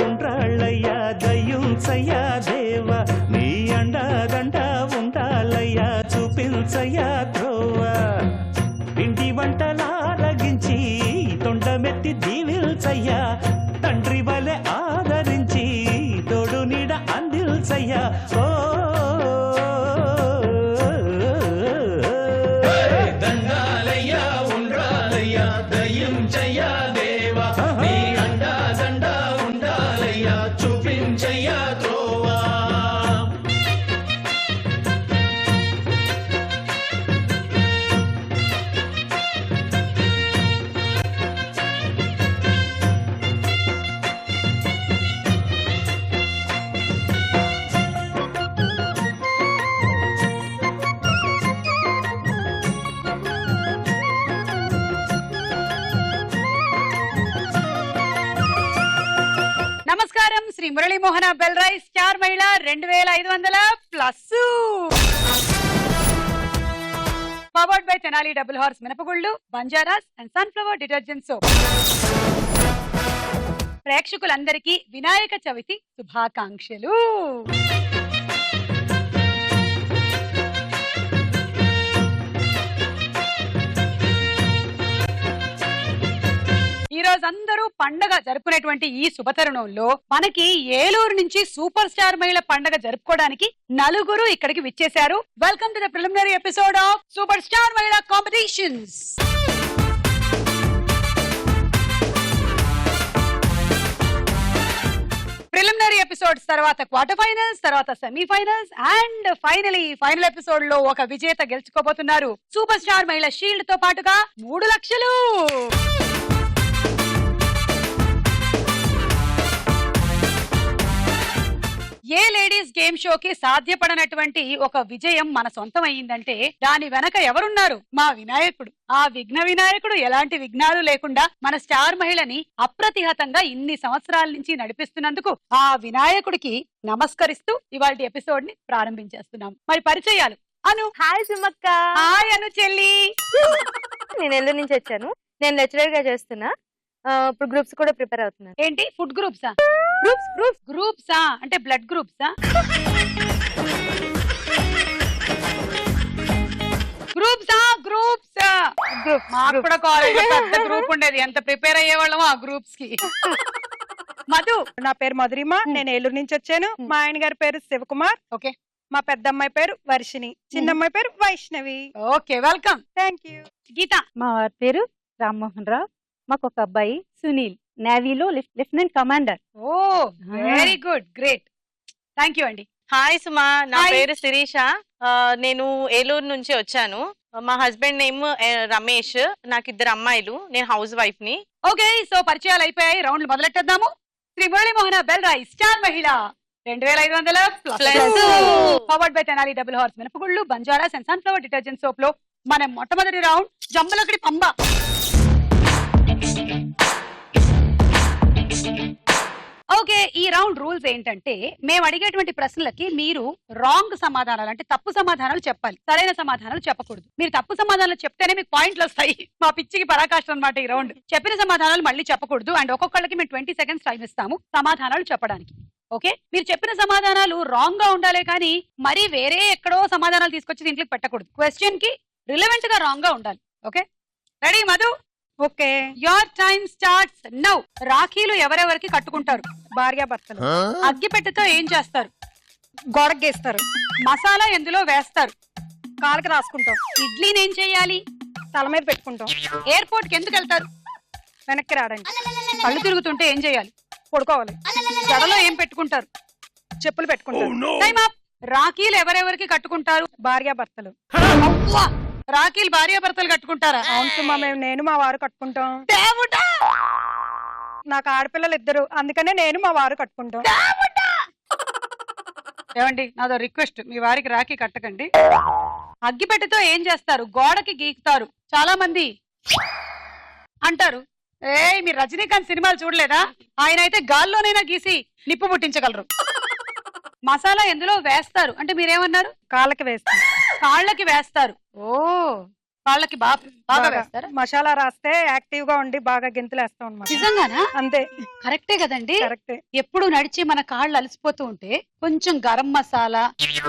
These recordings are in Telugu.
ఉండ్రాళ్ళయ్యా దయ్యుంచయ్యా దేవా నీ అండాదండ ఉండాలయ్యా చూపించయ్యా త్రోవా పిండి వంటలారగించి తొండమెత్తి దీవిల్చయ్యా తండ్రి వలె ఆదరించి తోడు నీడ అందిల్చయ్యా ఓ దండాలయ్యా ఉండ్రాలయ్యా దయ్యుంచయ్యా దేవా నీ అండాదండ ఉండాలయ్యా చూపించయ్యా త్రోవా. నమస్కారం, శ్రీ మురళీమోహన బెల్రాయ్ స్టార్ మహిళ 2500+. Powered by Tenali double horse మినపగుళ్ళు, బంజారాస్ అండ్ సన్ఫ్లవర్ డిటర్జెంట్ సోప్. ప్రేక్షకులందరికీ వినాయక చవితి శుభాకాంక్షలు. ఈ రోజు అందరూ పండగ జరుపుకునేటువంటి ఈ శుభతరుణంలో మనకి ఏలూరు నుంచి సూపర్ స్టార్ మహిళ పండగ జరుపుకోవడానికి నలుగురు ఇక్కడికి విచ్చేశారు. Welcome to the preliminary episode of super star మహిళ కాంపిటీషన్స్. ప్రిలిమినరీ ఎపిసోడ్స్ తర్వాత క్వార్టర్ ఫైనల్స్, తర్వాత సెమీఫైనల్స్ అండ్ ఫైనల్ ఎపిసోడ్ లో ఒక విజేత గెలుచుకోబోతున్నారు. సూపర్ స్టార్ మహిళ షీల్డ్ తో పాటుగా 3 లక్షలు. ఏ లేడీస్ గేమ్ షోకి సాధ్యపడనటువంటి ఒక విజయం మన సొంతం అయ్యిందంటే దాని వెనక ఎవరున్నారు? మా వినాయకుడు. ఆ విఘ్న వినాయకుడు ఎలాంటి విఘ్నాలు లేకుండా మన స్టార్ మహిళని అప్రతిహతంగా ఇన్ని సంవత్సరాల నుంచి నడిపిస్తున్నందుకు ఆ వినాయకుడికి నమస్కరిస్తూ ఇవాళ ఎపిసోడ్ ని ప్రారంభించేస్తున్నాం. మరి పరిచయాలు. అను. హాయ్ సుమక్క. హాయ్ అను చెల్లి. నేను ఏలూరు నుంచి వచ్చాను. నేను లెక్చరర్ గా చేస్తున్నా. ఇప్పుడు గ్రూప్స్ కూడా ప్రిపేర్ అవుతున్నాను. ఏంటి ఫుడ్ గ్రూప్సా? గ్రూప్సా అంటే బ్లడ్ గ్రూప్సా? మాకు కూడా కాలేజ్ పెద్ద గ్రూప్ ఉండేది. ఎంత ప్రిపేర్ అయ్యేవాళ్ళమో ఆ గ్రూప్స్ కి. మధు. నా పేరు మధురిమ. నేను ఏలూరు నుంచి వచ్చాను. మా ఆయన గారి పేరు శివకుమార్. ఓకే. మా పెద్ద అమ్మాయి పేరు వర్షిణి, చిన్న అమ్మాయి పేరు Vaishnavi. Okay, welcome. Thank you. Geetha. మా వారి పేరు రామ్మోహన్ రావు. మాకు ఒక అబ్బాయి సునీల్, నేవీలో lieutenant commander. Oh very good, great. Thank you అండి. హాయ్ సుమా, నా Hi. పేరు శిరీష. నేను ఏలూరు నుంచి వచ్చాను. మా హస్బెండ్ నేమ్ రమేష్. నాకు 2 అమ్మాయిలు. నేను హౌస్ వైఫ్ ని. ఓకే, సో పరిచయాలు అయిపోయాయి. రౌండ్లు మొదలెట్టేద్దాము. శ్రీ మురళీమోహన బెల్రాయ్ స్టార్ మహిళ 2500+. Powered by Tenali double horse మినపగుళ్ళు, బంజారాస్ అండ్ సన్ఫ్లవర్ డిటర్జెంట్ సోప్ లో మన మొట్టమొదటి రౌండ్ జంబలకడి పంబ. ఓకే, ఈ రౌండ్ రూల్స్ ఏంటంటే మేము అడిగేటువంటి ప్రశ్నలకి మీరు రాంగ్ సమాధానాలు అంటే తప్పు సమాధానాలు చెప్పాలి, సరైన సమాధానాలు చెప్పకూడదు. మీరు తప్పు సమాధానాలు చెప్తేనే మీకు పాయింట్లు వస్తాయి. మా పిచ్చికి పరాకాష్ట అన్నమాట ఈ రౌండ్. చెప్పిన సమాధానాలు మళ్ళీ చెప్పకూడదు. అండ్ ఒక్కొక్కళ్ళకి మేము 20 seconds టైం ఇస్తాము సమాధానాలు చెప్పడానికి. ఓకే, మీరు చెప్పిన సమాధానాలు రాంగ్ గా ఉండాలి కానీ మరి వేరే ఎక్కడో సమాధానాలు తీసుకొచ్చి దీంట్లో పెట్టకూడదు. క్వశ్చన్ కి రిలవెంట్ గా రాంగ్ గా ఉండాలి. Okay, ready Madhu? Okay. Your time starts now. రాఖీలు ఎవరెవరికి కట్టుకుంటారు? భార్యాభర్తలు. అగ్గిపెట్టెతో ఏం చేస్తారు? గోడకు గీస్తారు. మసాలా ఎందులో వేస్తారు? కాళ్ళకి రాసుకుంటాం. ఇడ్లీని ఏం చేయాలి? తల మీద పెట్టుకుంటాం. ఎయిర్పోర్ట్ కి ఎందుకు వెళ్తారు? వెనక్కి రావడానికి. కళ్ళు తిరుగుతుంటే ఏం చేయాలి? పడుకోవాలి. జడలో ఏం పెట్టుకుంటారు? చెప్పులు పెట్టుకుంటాం. Time up. రాఖీలు ఎవరెవరికి కట్టుకుంటారు? భార్యాభర్తలు. అవ్వా! రాఖీలు భార్యాభర్తలు కట్టుకుంటారా? అవును సుమా, నేను మా వారు కట్టుకుంటాం. దేవుడా! నాకు ఆడపిల్లలు 2, అందుకనే నేను మా వారు కట్టుకుంటాం. ఏమండి, నాదో రిక్వెస్ట్, మీ వారికి రాఖీ కట్టకండి. అగ్గిపెట్టెతో ఏం చేస్తారు? గోడకి గీకుతారు. చాలా మంది అంటారు, మీరు రజనీకాంత్ సినిమాలు చూడలేదా? ఆయన అయితే గాల్లోనైనా గీసి నిప్పు పుట్టించగలరు. మసాలా ఎందులో వేస్తారు అంటే మీరేమన్నారు? కాళ్ళకి వేస్తాం. కాళ్ళకి వేస్తారు. ఓ వాళ్ళకి బాగా వేస్తారా? మసాలా రాస్తే యాక్టివ్ గా ఉండి బాగా గెంతులేస్తాం అన్నమాట. నిజంగానా? అంతే, కరెక్టే కదండి. కరెక్టే. ఎప్పుడు నడిచి మన కాళ్ళు అలసిపోతూ ఉంటే కొంచెం గరం మసాలా,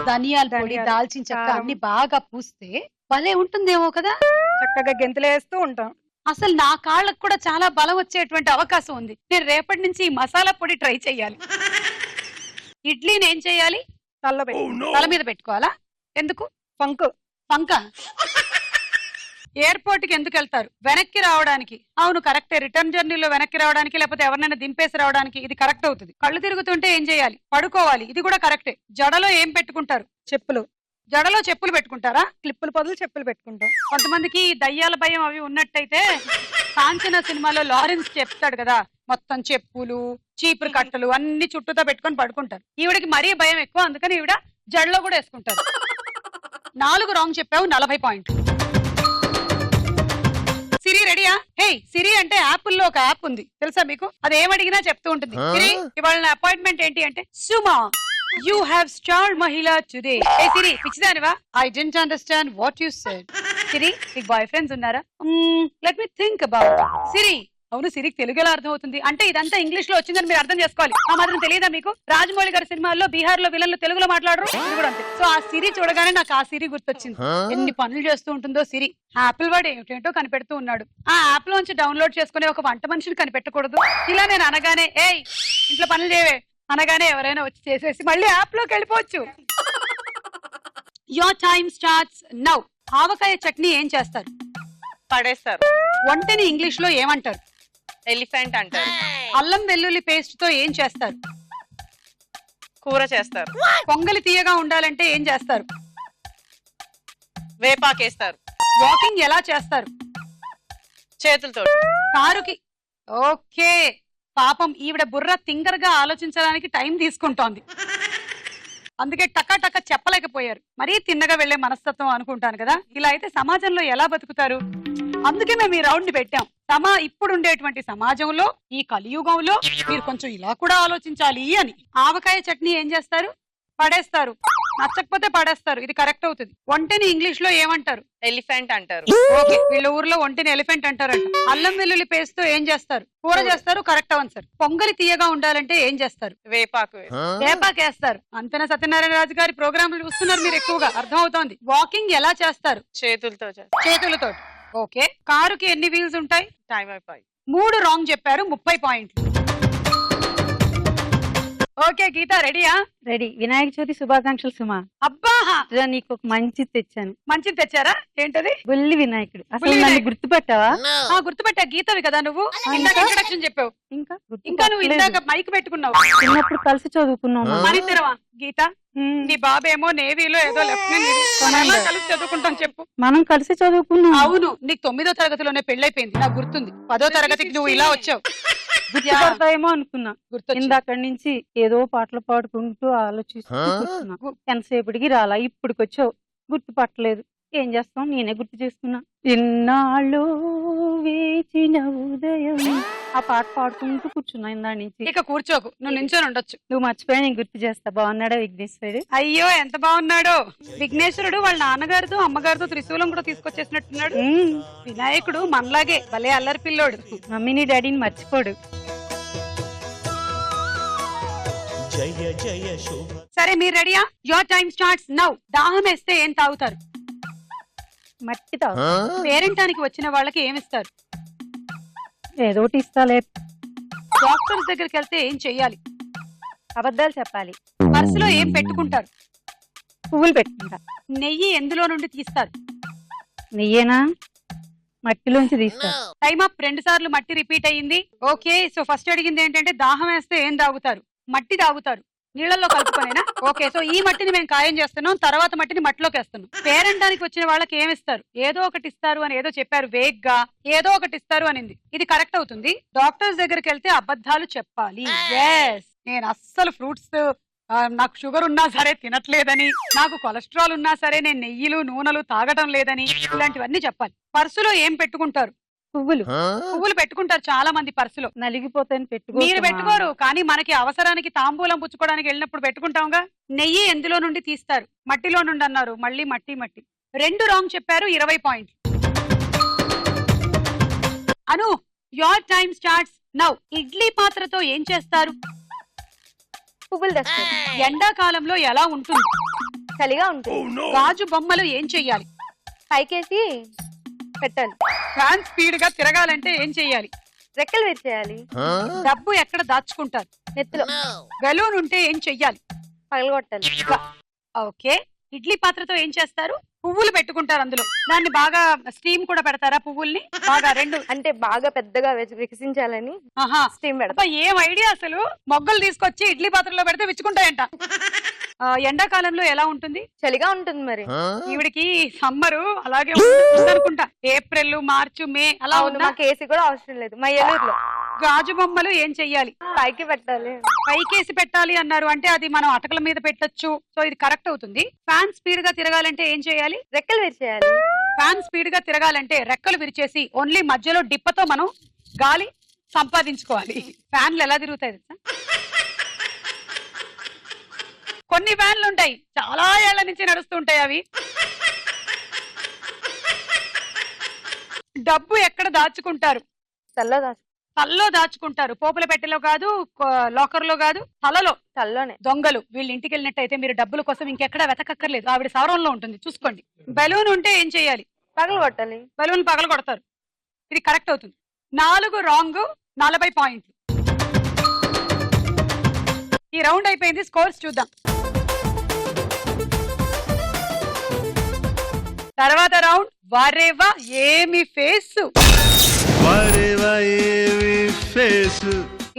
ధనియాల పొడి, దాల్చిన చెక్క కారం. అన్ని బాగా పూస్తే భలే ఉంటుందేమో కదా. చక్కగా గెంతులేస్తూ ఉంటాం. అసలు నా కాళ్ళకు కూడా చాలా బలం వచ్చేటువంటి అవకాశం ఉంది. నేను రేపటి నుంచి ఈ మసాలా పొడి ట్రై చెయ్యాలి. ఇడ్లీని ఏం చెయ్యాలి? తల్ల పెట్టి తల మీద పెట్టుకోవాలా? ఎందుకు? పంకు పంక. ఎయిర్పోర్ట్ కి ఎందుకు వెళ్తారు? వెనక్కి రావడానికి. అవును కరెక్టే. రిటర్న్ జర్నీలో వెనక్కి రావడానికి, లేకపోతే ఎవరినైనా దింపేసి రావడానికి ఇది కరెక్ట్ అవుతుంది. కళ్ళు తిరుగుతుంటే ఏం చేయాలి? పడుకోవాలి. ఇది కూడా కరెక్టే. జడలో ఏం పెట్టుకుంటారు? చెప్పులు. జడలో చెప్పులు పెట్టుకుంటారా? క్లిప్పుల బదులు చెప్పులు పెట్టుకుంటాం. కొంతమందికి దయ్యాల భయం అవి ఉన్నట్టయితే కాంచన సినిమాలో లారెన్స్ చెప్తాడు కదా, మొత్తం చెప్పులు, చీపురు కట్టలు అన్ని చుట్టూతో పెట్టుకొని పడుకుంటారు. ఈవిడకి మరీ భయం ఎక్కువ, అందుకని ఈవిడ జడలో కూడా వేసుకుంటారు. 4 రాంగ్ చెప్పావు, 40 పాయింట్లు. సిరి రెడీయా? హే సిరి అంటే యాపిల్ లో ఒక యాప్ ఉంది తెలుసా మీకు? అది ఏమడిగినా చెప్తూ ఉంటుంది. సిరి ఇవాళ అపాయింట్మెంట్ ఏంటి అంటే, Suma you have star Mahila today. ఏ సిరి పిచ్చిదానివా? I don't understand what you said. Siri మీకు బాయ్ ఫ్రెండ్స్ ఉన్నారా? Let me think about. Siri అవును, సిరికి తెలుగు ఎలా అర్థం అవుతుంది అంటే ఇదంతా ఇంగ్లీష్ లో వచ్చిందని మీరు అర్థం చేసుకోవాలి. ఆ మాత్రం తెలియదా మీకు? రాజమౌళి గారి సినిమాల్లో బీహార్ లో విలన్లు తెలుగులో మాట్లాడరు, ఇది కూడా అంతే. సో ఆ సిరి చూడగానే నాకు ఆ సిరి గుర్తొచ్చింది. ఎన్ని పనులు చేస్తూ ఉంటుందో సిరి. యాపిల్ వాడు ఏమిటేంటో కనిపెడుతూ ఉన్నాడు. ఆ యాప్ లోంచి డౌన్లోడ్ చేసుకునే ఒక వంట మనిషిని కనిపెట్టకూడదు. ఇలా నేను అనగానే ఏయ్ ఇంట్లో పనులు చేయవే అనగానే ఎవరైనా వచ్చి చేసేసి మళ్ళీ యాప్ లోకి వెళ్ళిపోవచ్చు. Your time starts now. ఆవకాయ చట్నీ ఏం చేస్తారు? పడేస్తారు. వంటని ఇంగ్లీష్ లో ఏమంటారు? ఎలిఫెంట్ అంటారు. అల్లం వెల్లుల్లి పేస్ట్ తో ఏం చేస్తారు? కూర చేస్తారు. పొంగలి తీయగా ఉండాలంటే ఏం చేస్తారు? వేపాకేస్తారు. వాకింగ్ ఎలా చేస్తారు? చేతులతో. కారుకి. ఓకే, పాపం ఈవిడ బుర్ర తింగర్ గా ఆలోచించడానికి టైం తీసుకుంటోంది, అందుకే టకా టకా చెప్పలేకపోయారు. మరీ తిన్నగా వెళ్లే మనస్తత్వం అనుకుంటాను కదా. ఇలా అయితే సమాజంలో ఎలా బతుకుతారు? అందుకే మేము ఈ రౌండ్ ని పెట్టాం. ఇప్పుడు ఉండేటువంటి సమాజంలో, ఈ కలియుగంలో మీరు కొంచెం ఇలా కూడా ఆలోచించాలి అని. ఆవకాయ చట్నీ ఏం చేస్తారు? పడేస్తారు. నచ్చకపోతే పడేస్తారు, ఇది కరెక్ట్ అవుతుంది. వంటని ఇంగ్లీష్ లో ఏమంటారు? ఎలిఫెంట్ అంటారు. ఓకే, వీళ్ళ ఊర్లో వంటని ఎలిఫెంట్ అంటారంట. అల్లం వెల్లుల్లి పేస్ట్ తో ఏం చేస్తారు? కూర చేస్తారు, కరెక్ట్ ఆన్సర్. పొంగలి తీయగా ఉండాలంటే ఏం చేస్తారు? వేపాకు. వేపాకేస్తారు. అంతేనా? సత్యనారాయణ రాజు గారి ప్రోగ్రాంలు చూస్తున్నారు మీరు ఎక్కువగా, అర్థం అవుతోంది. వాకింగ్ ఎలా చేస్తారు? చేతులతో. చేతులతో. ఓకే, కారుకి ఎన్ని వీల్స్ ఉంటాయి? టైం అయిపోయి. 3 రాంగ్ చెప్పారు, 30 పాయింట్లు. ఓకే గీత రెడీయా? రెడీ. వినాయక చవితి శుభాకాంక్షలు సుమా. అబ్బా, ఇదిగో నీకు ఒక మంచి తెచ్చాను. మంచిది తెచ్చారా? ఏంటది? బుల్లి వినాయకుడు. అసలు బుల్లి నన్ను వినాయకుడు. గుర్తుపట్టావా? గుర్తుపెట్టా, గీతవి కదా నువ్వు. ఇందాక ఇంట్రడక్షన్ చెప్పావు. ఇంకా ఇంకా నువ్వు ఇందాక మైక్ పెట్టుకున్నావు. చిన్నప్పుడు కలిసి చదువుకున్నాము. మనిద్దరమా? గీత, నీ బాబేమో నేవీలో ఏదో లెఫ్టినెంట్, కలిసి చదువుకుంటాం చెప్పు. మనం కలిసి చదువుకున్నాం. అవును, నీకు 9వ తరగతిలోనే పెళ్ళైపోయింది, నాకు గుర్తుంది. 10వ తరగతికి నువ్వు ఇలా వచ్చావు. గుర్తుపడతాయేమో అనుకున్నా. గుర్తొచ్చింది. ఇందాక నుంచి ఏదో పాటలు పాడుకుంటూ ఆలోచిస్తూ కూర్చున్నా. ఎంతసేపటికి రాలా, ఇప్పుడుకొచ్చావు. గుర్తుపట్టలేదు. ఏం చేస్తాం, నేనే గుర్తు చేసుకున్నా. ఎన్నాళ్ళు వేచిన ఉదయం, ఆ పాట పాడుకుంటూ కూర్చున్నా ఇందా నుంచి. ఇక కూర్చోకు, నువ్వు నించొని ఉండొచ్చు. నువ్వు మర్చిపోయా, నేను గుర్తు చేస్తా. బాగున్నాడా విఘ్నేశ్వరుడు? అయ్యో ఎంత బాగున్నాడో విఘ్నేశ్వరుడు. వాళ్ళ నాన్నగారితో అమ్మగారితో త్రిశూలం కూడా తీసుకొచ్చేసినట్టున్నాడు. వినాయకుడు మనలాగే భలే అల్లరి పిల్లోడు. మమ్మీని డాడీని మర్చిపోడు. జయ జయ శుభ. సరే మీరు రెడీయా? Your time starts now. దాహం వేస్తే ఏం తాగుతారు? మట్టి తాగు. పేరెంటానికి వచ్చిన వాళ్ళకి ఏమిస్తారు? ఏదో ఒకటి ఇస్తాలే. డాక్టర్స్ దగ్గరికి వెళ్తే ఏం చెయ్యాలి? అబద్ధాలు చెప్పాలి. పర్సులో ఏం పెట్టుకుంటారు? పువ్వులు పెట్టుకుంటా. నెయ్యి ఎందులో నుండి తీస్తారు? నెయ్యేనా? మట్టిలోంచి తీస్తా. Time up. 2 సార్లు మట్టి రిపీట్ అయ్యింది. ఓకే, సో ఫస్ట్ అడిగింది ఏంటంటే దాహం వేస్తే ఏం తాగుతారు? మట్టి తాగుతారు, నీళ్ళల్లో కలుపుకొనేనా? ఓకే, సో ఈ మట్టిని మేము ఖాయం చేస్తున్నాం, తర్వాత మట్టిని మట్టిలోకి వేస్తున్నాం. పేరెంటానికి వచ్చిన వాళ్ళకి ఏమి ఇస్తారు? ఏదో ఒకటి ఇస్తారు అని ఏదో చెప్పారు వేగ్గా. ఏదో ఒకటి ఇస్తారు అనింది, ఇది కరెక్ట్ అవుతుంది. డాక్టర్స్ దగ్గరికి వెళ్తే అబద్ధాలు చెప్పాలి. ఎస్, నేను అస్సలు ఫ్రూట్స్, నాకు షుగర్ ఉన్నా సరే తినట్లేదని, నాకు కొలెస్ట్రాల్ ఉన్నా సరే నేను నెయ్యిలు నూనెలు తాగటం లేదని, ఇలాంటివన్నీ చెప్పాలి. పర్సులో ఏం పెట్టుకుంటారు? పువ్వులు. పువ్వులు పెట్టుకుంటారు చాలా మంది పర్సులో. నలిగిపోతాయని మీరు పెట్టుకోరు, కానీ మనకి అవసరానికి తాంబూలం పుచ్చుకోవడానికి వెళ్ళినప్పుడు పెట్టుకుంటాంగా. నెయ్యి ఎందులో నుండి తీస్తారు? మట్టిలో నుండి అన్నారు, మళ్ళీ మట్టి. 2 రాంగ్ చెప్పారు, 20 పాయింట్లు. Anu your time starts now. Idli పాత్రతో ఏం చేస్తారు? పువ్వులు తెస్తారు. ఎండాకాలంలో ఎలా ఉంటుంది? చలిగా ఉంటుంది. గాజు బొమ్మలు ఏం చెయ్యాలి? పైకేసి పెట్టాలి. ఫ్యాన్ స్పీడ్ గా తిరగాలంటే ఏం చెయ్యాలి? రెక్కలు విరిచేయాలి. డబ్బు ఎక్కడ దాచుకుంటారు? నెత్తిలో బెలూన్ ఉంటే ఏం చెయ్యాలి? పగలగొట్టాలి. ఓకే. ఇడ్లీ పాత్రతో ఏం చేస్తారు? పువ్వులు పెట్టుకుంటారు అందులో. దాన్ని బాగా స్టీమ్ కూడా పెడతారా? పువ్వుల్ని బాగా రెండు అంటే బాగా పెద్దగా వికసించాలని ఆహా స్టీమ్ పెడతాం. అబ్బా, ఏం ఐడియా అసలు. మొగ్గలు తీసుకొచ్చి ఇడ్లీ పాత్రలో పెడితే విచ్చుకుంటాయంట. ఎండాకాలంలో ఎలా ఉంటుంది? చలిగా ఉంటుంది మరి. ఈవిడికి సమ్మరు అలాగే అనుకుంటా. ఏప్రిల్, మార్చి, మే అలా అవును, ఉందా? మాకు ఏసీ కూడా అవసరం లేదు మా ఏలూరులో. గాజు బొమ్మలు ఏం చెయ్యాలి? పైకి పెట్టాలి. పైకేసి పెట్టాలి అన్నారు అంటే అది మనం అటకల మీద పెట్టొచ్చు. సో ఇది కరెక్ట్ అవుతుంది. ఫ్యాన్ స్పీడ్ గా తిరగాలంటే ఏం చేయాలి? రెక్కలు విరిచేయాలి. ఫ్యాన్ స్పీడ్ గా తిరగాలంటే రెక్కలు విరిచేసి ఓన్లీ మధ్యలో డిప్పతో మనం గాలి సంపాదించుకోవాలి. ఫ్యాన్లు ఎలా తిరుగుతాయి తెలుసా? కొన్ని ఫ్యాన్లు ఉంటాయి చాలా ఏళ్ల నుంచి నడుస్తూ ఉంటాయి. అవి డబ్బు ఎక్కడ దాచుకుంటారు? తల్లో దాచుకుంటారు. పోపుల పెట్టెలో కాదు, లాకర్ లో కాదు, తలలోనే. దొంగలు వీళ్ళు ఇంటికి వెళ్ళినట్టయితే మీరు డబ్బుల కోసం ఇంకెక్కడా వెతకక్కర్లేదు. ఆవిడ సౌరంలో ఉంటుంది, చూసుకోండి. బెలూన్ ఉంటే ఏం చేయాలి? పగలగొట్టాలి. బెలూన్ పగల కొడతారు. ఇది కరెక్ట్ అవుతుంది. 4 రాంగ్, 40 పాయింట్లు. ఈ రౌండ్ అయిపోయింది. స్కోర్స్ చూద్దాం. తర్వాత రౌండ్ వారేవా ఏమి ఫేస్.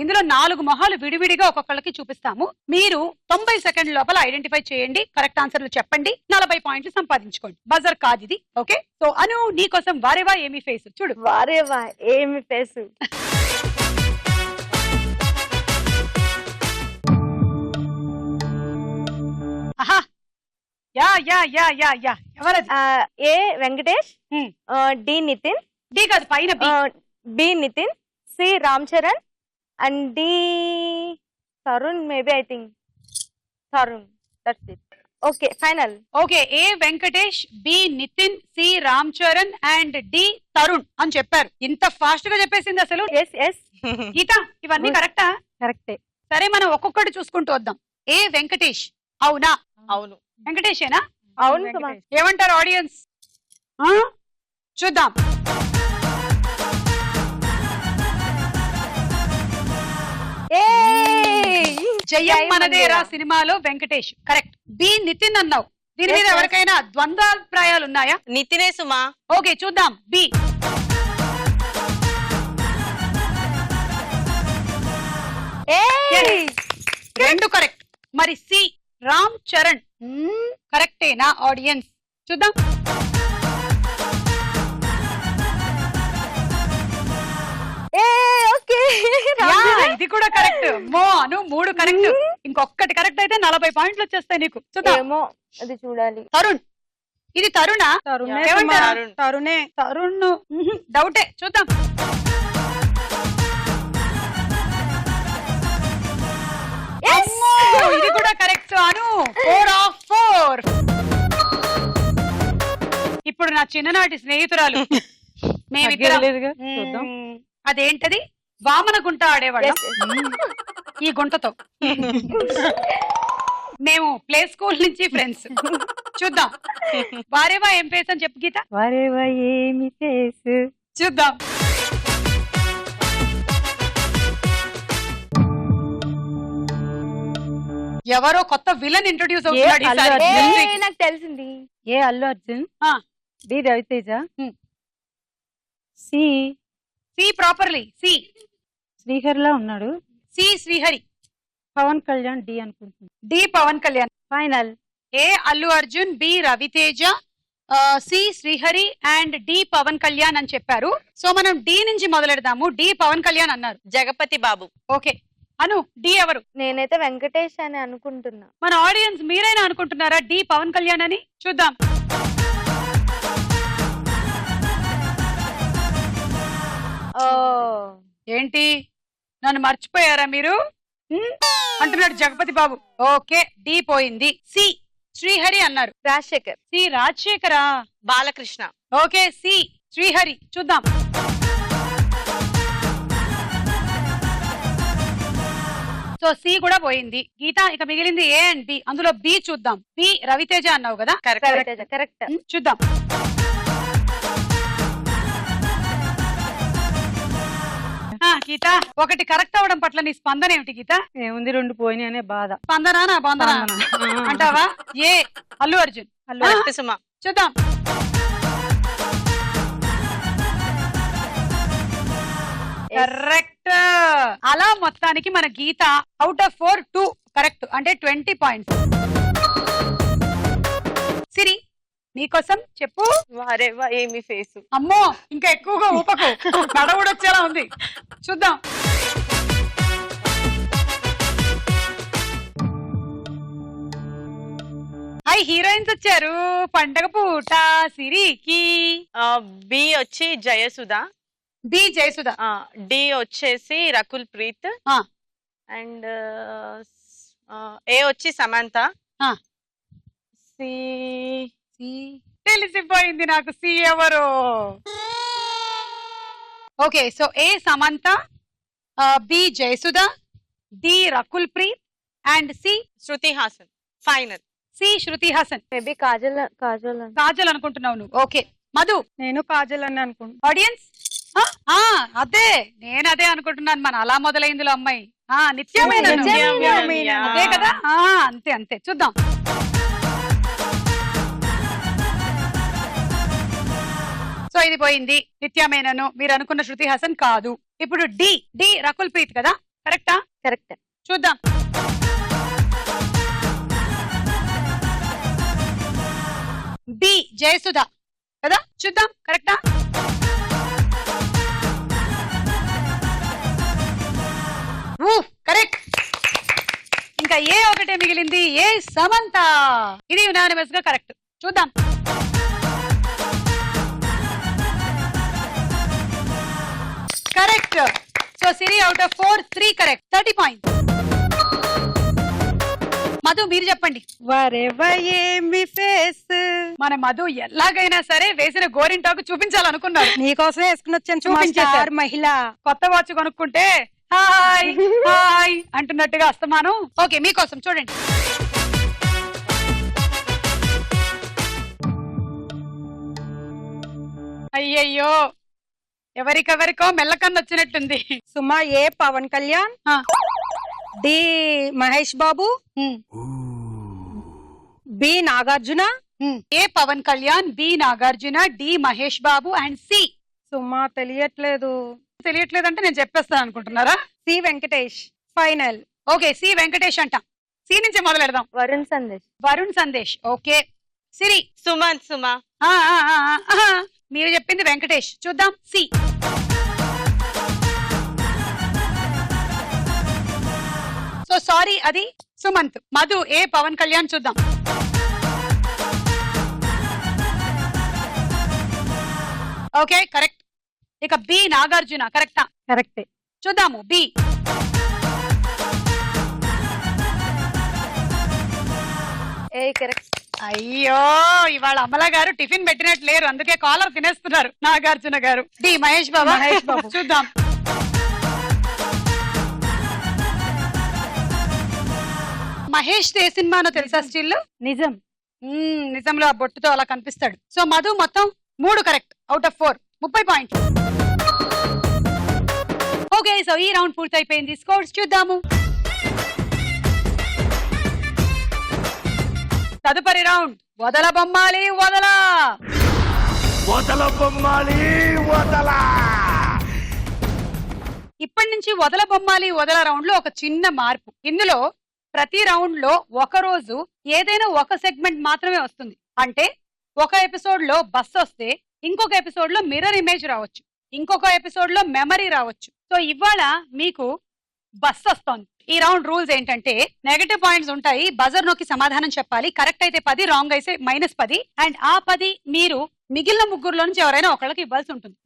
ఇందులో 4 మొహాలు విడివిడిగా ఒక్కొక్కళ్ళకి చూపిస్తాము. మీరు 90 సెకండ్ల లోపల ఐడెంటిఫై చేయండి. కరెక్ట్ ఆన్సర్లు చెప్పండి. 40 పాయింట్లు సంపాదించుకోండి. బజర్ కాదు ఇది. ఓకే. సో అను నీకోసం వారేవా ఏమి ఫేస్ చూడు. వారేవా ఏమి ఫేస్. ఆహా యా యా యా యా యా ఎవరది? A Venkatesh, D Nithin, D కాదు పైన B. B Nithin, C Ram Charan and D Tarun. Maybe I think Tarun. That's it. Okay final. Okay. A Venkatesh, B Nithin, C Ram Charan and D Tarun అని చెప్పారు. ఇంత ఫాస్ట్ గా చెప్పేసింది అసలు. గీత ఇవన్నీ కరెక్టా? కరెక్టే. సరే మనం ఒక్కొక్కటి చూసుకుంటూ వద్దాం. ఏ వెంకటేష్ అవునా? అవును. వెంకటేషేనా? అవును. ఏమంటారు ఆడియన్స్? చూద్దాం. జయం మనదేరా సినిమాలో వెంకటేష్ కరెక్ట్. బి నితిన్ అన్నావు. దీని మీద ఎవరికైనా ద్వంద్వాభిప్రాయాలు ఉన్నాయా? నితినే సుమా. ఓకే చూద్దాం. బి రెండు కరెక్ట్. మరి సి రామ్ చరణ్ కరెక్టేనా ఆడియన్స్? చూద్దాం. ఇది కూడా కరెక్ట్. మో అను 3 కరెక్ట్. ఇంకొకటి కరెక్ట్ అయితే 40 పాయింట్లు వచ్చేస్తాయి నీకు. చూద్దాం. అది చూడాలి. తరుణ్. ఇది తరుణా? తరుణే. తరుణ్ డౌటే. చూద్దాం. ఇది కూడా కరెక్ట్ అను. 4 of 4. ఇప్పుడు నా చిన్ననాటి స్నేహితురాలు మేమిద్దరం. చూద్దాం. అదేంటది? వామన గుంట ఆడేవాళ్ళం ఈ గుంటతో. మేము ప్లే స్కూల్ నుంచి ఫ్రెండ్స్. చూద్దాం. వారేవా ఏం ఫేస్ అని చెప్పు గీత. వారేవా ఏమి ఫేస్. చూద్దాం. ఎవరో కొత్త విలన్ ఇంట్రొడ్యూస్ అవుతున్నాడు ఈసారి. నాకు తెలిసింది. A Allu Arjun, D Raviteja, C C properly C శ్రీహరిలా ఉన్నాడు. సి శ్రీహరి. పవన్ కళ్యాణ్ డి అనుకుంటున్నాను. D Pawan Kalyan. Final. A Allu Arjun, B Raviteja, C Srihari and D Pawan Kalyan అని చెప్పారు. సో మనం డి నుంచి మొదలెడదాము. డి పవన్ కళ్యాణ్ అన్నారు. జగపతి బాబు. ఓకే అను డి ఎవరు? నేనైతే వెంకటేష్ అని అనుకుంటున్నా. మన ఆడియన్స్ మీరైనా అనుకుంటున్నారా డి పవన్ కళ్యాణ్ అని? చూద్దాం. ఏంటి నన్ను మర్చిపోయారా మీరు అంటున్నాడు జగపతి బాబు. ఓకే డి పోయింది. సి శ్రీహరి అన్నారు. రాజశేఖర్. సి రాజశేఖరా? బాలకృష్ణ. Okay C Srihari. చూద్దాం. సో సి కూడా పోయింది. గీత ఇక మిగిలింది ఏ అండ్ బి. అందులో బి చూద్దాం. బి రవితేజ అన్నావు కదా, కరెక్ట్. కరెక్ట్. చూద్దాం. గీత ఒకటి కరెక్ట్ అవ్వడం పట్ల నీ స్పందన ఏమిటి గీత? ఏముంది, 2 పోయినాయి అనే బాధ. స్పందన నా బంధన అంటావా? ఏ అల్లు అర్జున్. కరెక్ట్ సుమా. చూద్దాం. కరెక్ట్. అలా మొత్తానికి మన గీత అవుట్ ఆఫ్ 4 2 కరెక్ట్, అంటే 20 పాయింట్స్. సిరి నీకోసం చెప్పు. వారే వా ఏమి ఫేసు. అమ్మో ఇంకా ఎక్కువగా ఊపకు, నడవడొచ్చేలా ఉంది. చూద్దాం. హీరోయిన్స్ వచ్చారు పండగ పూట సిరికి. బి వచ్చి జయసుధ, బి జయసుధ, డి వచ్చేసి రకుల్ ప్రీత్, అండ్ ఏ వచ్చి సమంత, సి తెలిసిపోయింది నాకు సి ఎవరు. Okay, so A Samantha, B Jayasudha, D Rakul Preet and C Shruti Haasan. Final C Shruti Haasan. Maybe Kajal అనుకుంటున్నావు నువ్వు. ఓకే మధు. నేను కాజల్ అని అనుకుంటా. ఆడియన్స్ అదే నేను అదే అనుకుంటున్నాను. మన అలా మొదలైందిలో అమ్మాయి నిత్యమైన అదే కదా. అంతే అంతే. చూద్దాం. సో ఇది పోయింది. నిత్యమేనను మీరు అనుకున్న శృతి హాసన్ కాదు. ఇప్పుడు డి డి రకుల్ ప్రీత్ కదా, కరెక్టా? కరెక్ట్. చూద్దాం. బి జయసుధ కదా, చూద్దాం. కరెక్టా? కరెక్ట్. ఇంకా ఏ ఒకటే మిగిలింది, ఏ సమంత. ఇది యునానిమస్ గా కరెక్ట్. చూద్దాం. Correct. So Siri out of 4 3 correct, 30 points. Madhu మీరు చెప్పండి. వరేవయేమి ఫేస్. మన మధు ఎలాగైనా సరే వేసిన గోరింటాకు చూపించాలనుకున్నారు. నీకోసమే వేసుకుని వచ్చాను. చూపించేశారు. మహిళ కొత్త వాచ్ కొనుక్కుంటే హాయ్ హాయ్ అంటున్నట్టుగా అస్తమానం. ఓకే మీకోసం చూడండి. అయ్యయ్యో ఎవరికెవరికో మెల్లకన్ను వచ్చినట్టుంది. Suma A Pawan Kalyan, D Mahesh Babu, B Nagarjuna. A Pawan Kalyan, B Nagarjuna, D Mahesh Babu and C Suma తెలియట్లేదు. తెలియట్లేదంటే నేను చెప్పేస్తాను అనుకుంటున్నారా? C Venkatesh. Final. Okay C Venkatesh అంట. సి నుంచి మొదలెడదాం. వరుణ్ సందేశ్. వరుణ్ సందేశ్. ఓకే సిరి. సుమంత్ సుమా. మీరు చెప్పింది వెంకటేష్. చూద్దాం. సి సో సారీ అది సుమంత్. మధు ఏ పవన్ కళ్యాణ్. చూద్దాం. Okay correct. ఇక బి నాగార్జున. కరెక్టా? కరెక్టే. చూద్దాము. బి ఏ కరెక్ట్. అయ్యో ఇవాళ అమల గారు టిఫిన్ పెట్టినట్టు లేరు, అందుకే కాలర్ తినేస్తున్నారు నాగార్జున గారు. డి మహేష్ బాబు. మహేష్ బాబు. చూద్దాం. మహేష్ ఏ సినిమానో తెలుసా? స్టిల్ నిజం. నిజంలో ఆ బొట్టుతో అలా కనిపిస్తాడు. సో మధు మొత్తం 3 correct out of 4, 30 points. Okay so ఈ రౌండ్ పూర్తయిపోయింది. స్కోర్స్ చూద్దాము. తదుపరి రౌండ్ వదల బొమ్మాలి వదలా. వదల బొమ్మాలి వదలా. ఇప్పటి నుంచి వదల బొమ్మాలి వదల రౌండ్ లో ఒక చిన్న మార్పు. ఇందులో ప్రతి రౌండ్ లో ఒక రోజు ఏదైనా ఒక సెగ్మెంట్ మాత్రమే వస్తుంది. అంటే ఒక ఎపిసోడ్ లో బస్ వస్తే ఇంకొక ఎపిసోడ్ లో మిర్రర్ ఇమేజ్ రావచ్చు, ఇంకొక ఎపిసోడ్ లో మెమరీ రావచ్చు. సో ఇవాళ మీకు బస్ వస్తోంది. ఈ రౌండ్ రూల్స్ ఏంటంటే నెగటివ్ పాయింట్స్ ఉంటాయి. బజర్ నొక్కి సమాధానం చెప్పాలి. కరెక్ట్ అయితే 10, రాంగ్ అయితే -10. అండ్ ఆ 10 మీరు మిగిలిన ముగ్గురులో నుంచి ఎవరైనా ఒకళ్ళకి ఇవ్వాల్సి ఉంటుంది.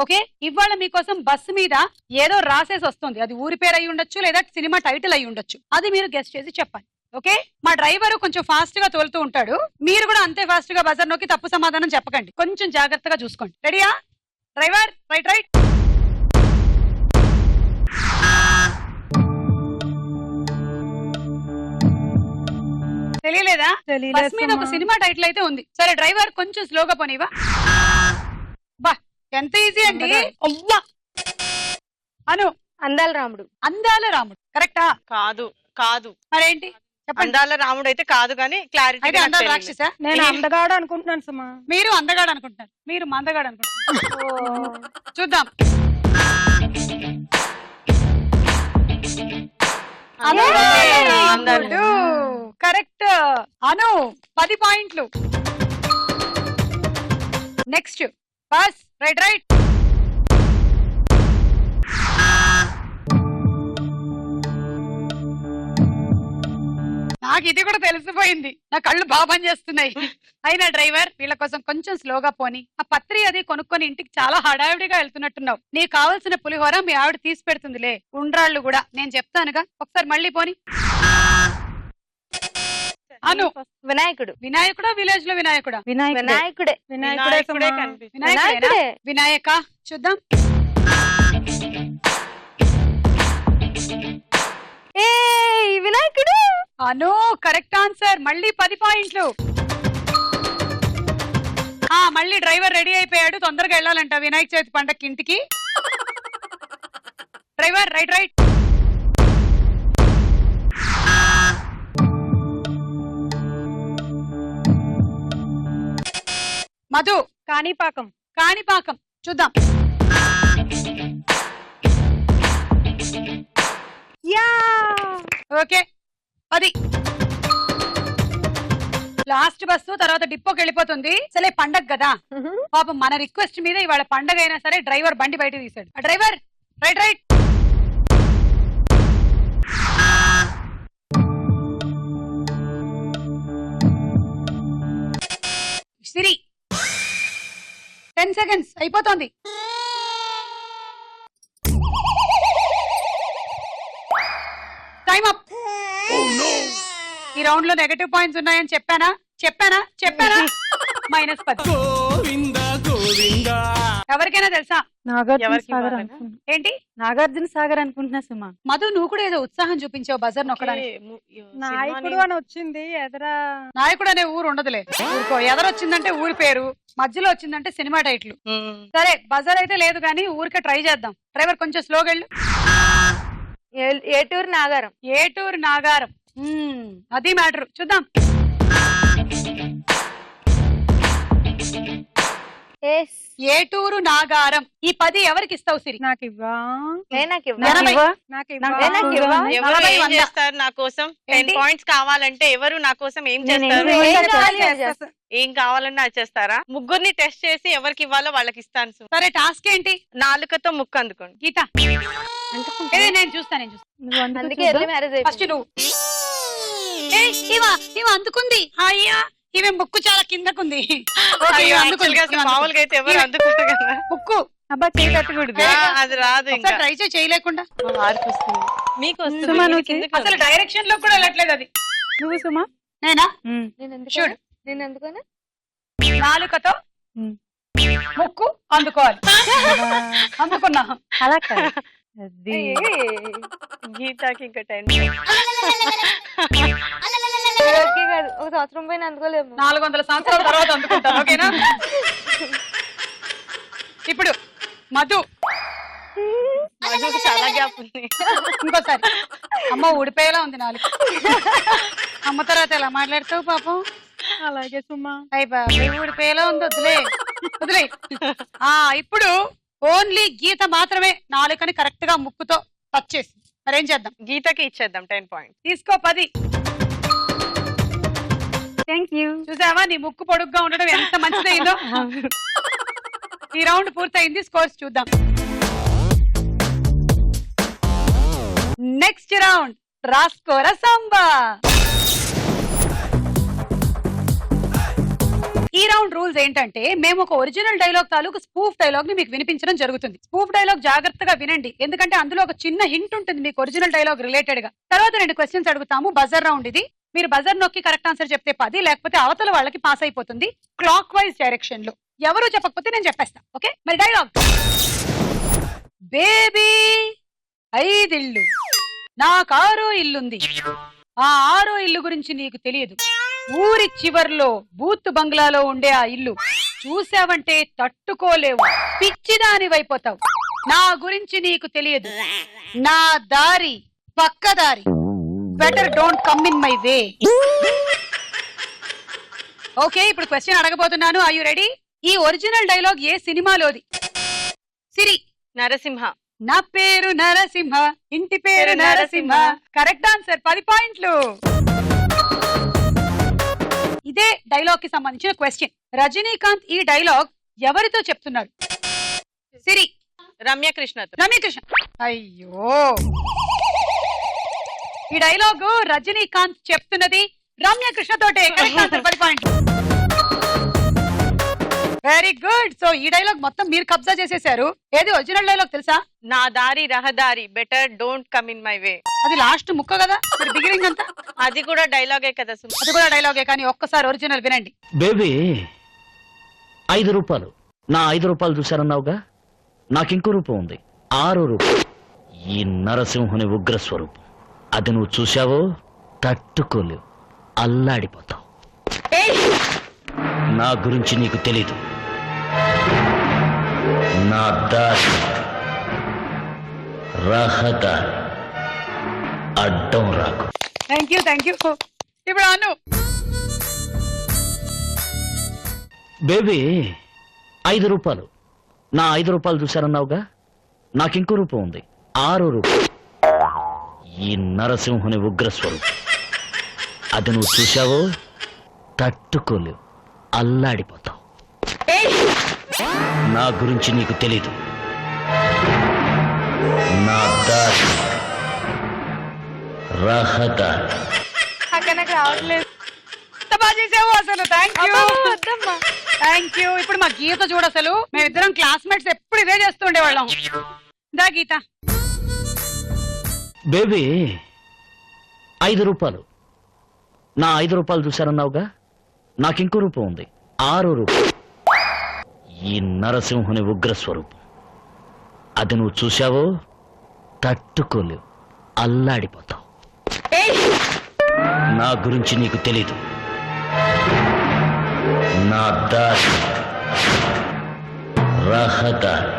ఓకే ఇవాళ మీకోసం బస్సు మీద ఏదో రాసేసి వస్తుంది. అది ఊరి పేరు అయి ఉండొచ్చు, లేదా సినిమా టైటిల్ అయి ఉండొచ్చు. అది మీరు గెస్ట్ చేసి చెప్పాలి. ఓకే మా డ్రైవర్ కొంచెం ఫాస్ట్ గా తోలుతూ ఉంటాడు. మీరు కూడా అంతే ఫాస్ట్ గా బజర్ నొక్కి తప్పు సమాధానం చెప్పకండి. కొంచెం జాగ్రత్తగా చూసుకోండి. రెడీయా డ్రైవర్? రైట్. తెలియలేదా? తెలియలేదు బస్ మీద ఒక సుమా. సినిమా టైటిల్ అయితే ఉంది. సరే డ్రైవర్ కొంచెం స్లోగా పోనివా? బా ఎంత ఈజీ అండి. అవ్వా అను అందాల రాముడు. అందాల రాముడు కరెక్టా? కాదు కాదు, మరేంటి చెప్పండి. అందాల రాముడు అయితే కాదు కానీ క్లారిటీ అయితే అందాల రాక్షస? నేను అందగాడు అనుకుంటున్నాను సుమా. మీరు అందగాడు అనుకుంటున్నారు, మీరు మందగాడు అనుకుంటున్నారు. చూద్దాం. రాముడు కరెక్ట్. అను 10 పాయింట్లు. Next bus. Right right. నాకు ఇది కూడా తెలిసిపోయింది, నా కళ్ళు బాగా పనిచేస్తున్నాయి. అయినా డ్రైవర్ వీళ్ళ కోసం కొంచెం స్లోగా పోని. ఆ పత్రి అది కొనుక్కొని ఇంటికి చాలా హడావిడిగా వెళ్తున్నట్టున్నావు. నీకు కావాల్సిన పులిహోర మీ ఆవిడ తీసి పెడుతుందిలే, ఉండ్రాళ్ళు కూడా నేను చెప్తానుగా. ఒకసారి మళ్ళీ పోని. అను వినాయకుడు. వినాయకుడా విలేజ్ లో వినాయకుడా? వినాయకుడే. వినాయకుడే సుమా. కనిపిస్తుంది. వినాయకుడేనా? వినాయక చూద్దాం. ఏ వినాయకుడు. అను కరెక్ట్ ఆన్సర్. మళ్ళీ 10 పాయింట్లు. మళ్ళీ డ్రైవర్ రెడీ అయిపోయాడు, తొందరగా వెళ్ళాలంట వినాయక చవితి పండక్కి ఇంటికి. Driver right right. Madhu Kanipakam. Kanipakam చూద్దాం. ఓకే అది లాస్ట్ బస్సు, తర్వాత డిపోకి వెళ్ళిపోతుంది. సరే పండగ కదా పాపం, మన రిక్వెస్ట్ మీద ఇవాళ పండగ అయినా సరే డ్రైవర్ బండి బయట తీసాడు. Driver right right. Siri 10 seconds అయిపోతుంది. Time up. ఈ రౌండ్ లో నెగటివ్ పాయింట్స్ ఉన్నాయని చెప్పానా? -10. గోవింద గోవింద. ఎవరికైనా తెలుసా? నాగార్జున ఎవరికి సాగర్ ఇవ్వాలనా? అనుకుంటున్నా. ఏంటి నాగార్జున సాగర్ అనుకుంటున్నా సుమా. మధు నువ్వు కూడా ఏదో ఉత్సాహం చూపించావు బజర్ నొక్కడానికి. నాయకుడు అని వచ్చింది ఎదరా. నాయకుడు అనే ఊరు ఉండదులే. ఊరుకో. ఎదరొచ్చిందంటే ఊరి పేరు, మధ్యలో వచ్చిందంటే సినిమా టైటిల్. సరే బజర్ అయితే లేదు కానీ ఊరికే ట్రై చేద్దాం. డ్రైవర్ కొంచెం స్లోగా వెళ్ళు. ఏటూరు నాగారం. ఏటూరు నాగారం. అది మ్యాటర్. చూద్దాం. ఏటూరు నాగారం. ఈ 10 ఎవరికి ఇస్తావు సిరి? నాకు ఇవ్వా. నాకు ఇవ్వ. ఎనభై. నాకు ఇవ్వా. నాకు ఇవ్వ. ఎవరు 40, ఏం 100. చేస్తారు నా కోసం? 10 ఏంటి? పాయింట్స్ కావాలంటే ఎవరు నా కోసం ఏం నేను చేస్తారు? ఏం ఏం కావాలి చేస్తా? చేస్తా. ఏం కావాలన్నా అది చేస్తారా? ముగ్గురిని టెస్ట్ చేసి ఎవరికి ఇవ్వాలో వాళ్ళకి ఇస్తాను. సరే టాస్క్ ఏంటి? నాలుకతో ముక్కు అందుకోండి. గీత నేను చూస్తాను. నువ్వు అందుకు అందుకే చూద్దాం. ఎర్లీ మ్యారేజ్ ఫస్ట్ నువ్వు. ఇవ అందుకుంది. అయ్యా ఇవి ముక్కు చాలా కిందకుంది. ఓకే, అయ్యో, ఇవి actually అందుకుంది. గా అసలు మామూలుగా అయితే ఎవరు అందుకోరు కదా. ముక్కు అబ్బా చేయి కట్టకూడదు. అది రాదు ఇంకా. ట్రై చేయలేకుండా. మా వారికి వస్తుంది, మీకు వస్తుంది. సుమా, నువ్వు మీకు ఎందుకు అసలు డైరెక్షన్ లో కూడా వెళ్ళట్లేదు అది. నువ్వు సుమా. నేనా? చూడు నేను ఎందుకని నాలుకతో ఉమ్. ముక్కు అందుకోవాలి. అందుకున్నా. అలా కాదు. అది గీతాకి ఇంకా 10. ఎవరికి కాదు, ఒక సంవత్సరం పైన అందుకోలేము. 400 సంవత్సరాల తర్వాత అందుకుంటాను. ఓకేనా? ఇప్పుడు మధు మధుకి చాలా గ్యాప్ ఉంది. ఇంకోసారి. అమ్మ ఊడిపోయేలా ఉంది నాలుగు. అమ్మ తర్వాత ఎలా మాట్లాడతావు పాపం? అలాగే సుమా. అయ్యి బాబాయ్ ఊడిపోయేలా ఉంది. వదిలే. ఇప్పుడు ఓన్లీ గీత మాత్రమే నాలుకని కరెక్ట్ గా ముక్కుతో టచ్ చేసి మరేం చేద్దాం? గీతకి ఇచ్చేద్దాం 10 పాయింట్స్. తీసుకో 10. Thank you. చూసావా నీ ముక్కు పొడుగ్గా ఉండడం ఎంత మంచిదైందో. ఈ రౌండ్ పూర్తయింది. స్కోర్స్ చూద్దాం. నెక్స్ట్ రౌండ్ రాస్కోర సాంబా. ఈ రౌండ్ రూల్స్ ఏంటంటే మేము ఒక ఒరిజినల్ డైలాగ్ తాలూకు స్పూఫ్ డైలాగ్ ని మీకు వినిపించడం జరుగుతుంది. స్పూఫ్ డైలాగ్ జాగ్రత్తగా వినండి, ఎందుకంటే అందులో ఒక చిన్న హింట్ ఉంటుంది మీకు ఒరిజినల్ డైలాగ్ రిలేటెడ్ గా. తర్వాత 2 క్వశ్చన్స్ అడుగుతాము. బజర్ రౌండ్ ఇది. మీరు బజర్ నొక్కి కరెక్ట్ ఆన్సర్ చెప్తే 10, లేకపోతే అవతల వాళ్ళకి పాస్ అయిపోతుంది. క్లాక్ వైజ్ డైరెక్షన్ లో. ఎవరు చెప్పకపోతే నేను చెప్పేస్తా. ఓకే, మరి డైలాగ్. బేబీ 5 ఇళ్ళు, నా కారు ఇల్లుంది, ఆ 6వ ఇల్లు గురించి నీకు తెలియదు. ఊరి చివర్లో బూత్ బంగ్లాలో ఉండే ఆ ఇల్లు చూసావంటే తట్టుకోలేవు, పిచ్చిదానివైపోతావు. నా గురించి నీకు తెలియదు. నా దారి పక్కదారి. Better don't come in my way. Okay, ఇప్పుడు క్వశ్చన్ అడగబోతున్నాను. Are you ready? ఈ ఒరిజినల్ డైలాగ్ ఏ సినిమాలోది? సిరి. నరసింహ. నా పేరు నరసింహ, ఇంటి పేరు నరసింహ. Correct answer. 10 పాయింట్లు. ఇదే డైలాగ్ కి సంబంధించిన క్వశ్చన్. రజనీకాంత్ ఈ డైలాగ్ ఎవరితో చెప్తున్నాడు? సిరి. రమ్యకృష్ణతో. రమ్యకృష్ణ. అయ్యో, ఈ డైలాగ్ రజనీకాంత్ చెప్తున్నది రమ్యకృష్ణ తోటే. Correct answer. 10 పాయింట్లు. Very good. సో ఈ డైలాగ్ మొత్తం మీరు కబ్జా చేసేశారు. ఏది ఒరిజినల్ డైలాగ్ తెలుసా? నా దారి రహదారి, better don't come in my వే. అది లాస్ట్ ముక్క కదా, మరి బిగినింగ్ అంతా అది కూడా డైలాగే కదా సుమ. అది కూడా డైలాగే, కానీ ఒక్కసారి ఒరిజినల్ వినండి. బేబీ 5 రూపాయలు. నా 5 రూపాయలు చూశారన్నావుగా, నాకింకో రూపం ఉంది. 6 రూపాయలు. ఈ నరసింహుని ఉగ్రస్వరూపం. అది నువ్వు చూశావో తట్టుకోలేవు, అల్లాడిపోతావు. నా గురించి నీకు తెలీదు. నా దారి రహదారి, అడ్డం రాకు. Thank you, thank you. ఇప్పుడు అను. బేబీ 5 రూపాయలు. నా 5 రూపాయలు చూశారన్నావుగా, నాకింకో రూపం ఉంది. 6 రూపాయలు. ఈ నరసింహుని ఉగ్రస్వరూపం. అది నువ్వు చూశావో తట్టుకోలేవు, అల్లాడిపోతావు. నా గురించి నీకు తెలీదు. నా దారి రహదారి. అక్కడ నాకు రావట్లేదు. ఎంత బాగా చేసావు అసలు. Thank you, thank you. ఇప్పుడు మా గీత చూడు, అసలు మేమిద్దరం క్లాస్మేట్స్ ఎప్పుడు ఇదే చేస్తుండేవాళ్ళం. దా గీత. బేబీ 5 రూపాయలు. నా 5 రూపాయలు చూశారన్నావుగా, నాకింకో రూపం ఉంది. 6 రూపాయలు. ఈ నరసింహుని ఉగ్రస్వరూపం. అది నువ్వు చూశావో తట్టుకోలేవు, అల్లాడిపోతావు. నా గురించి నీకు తెలీదు. నా దారి రహదారి,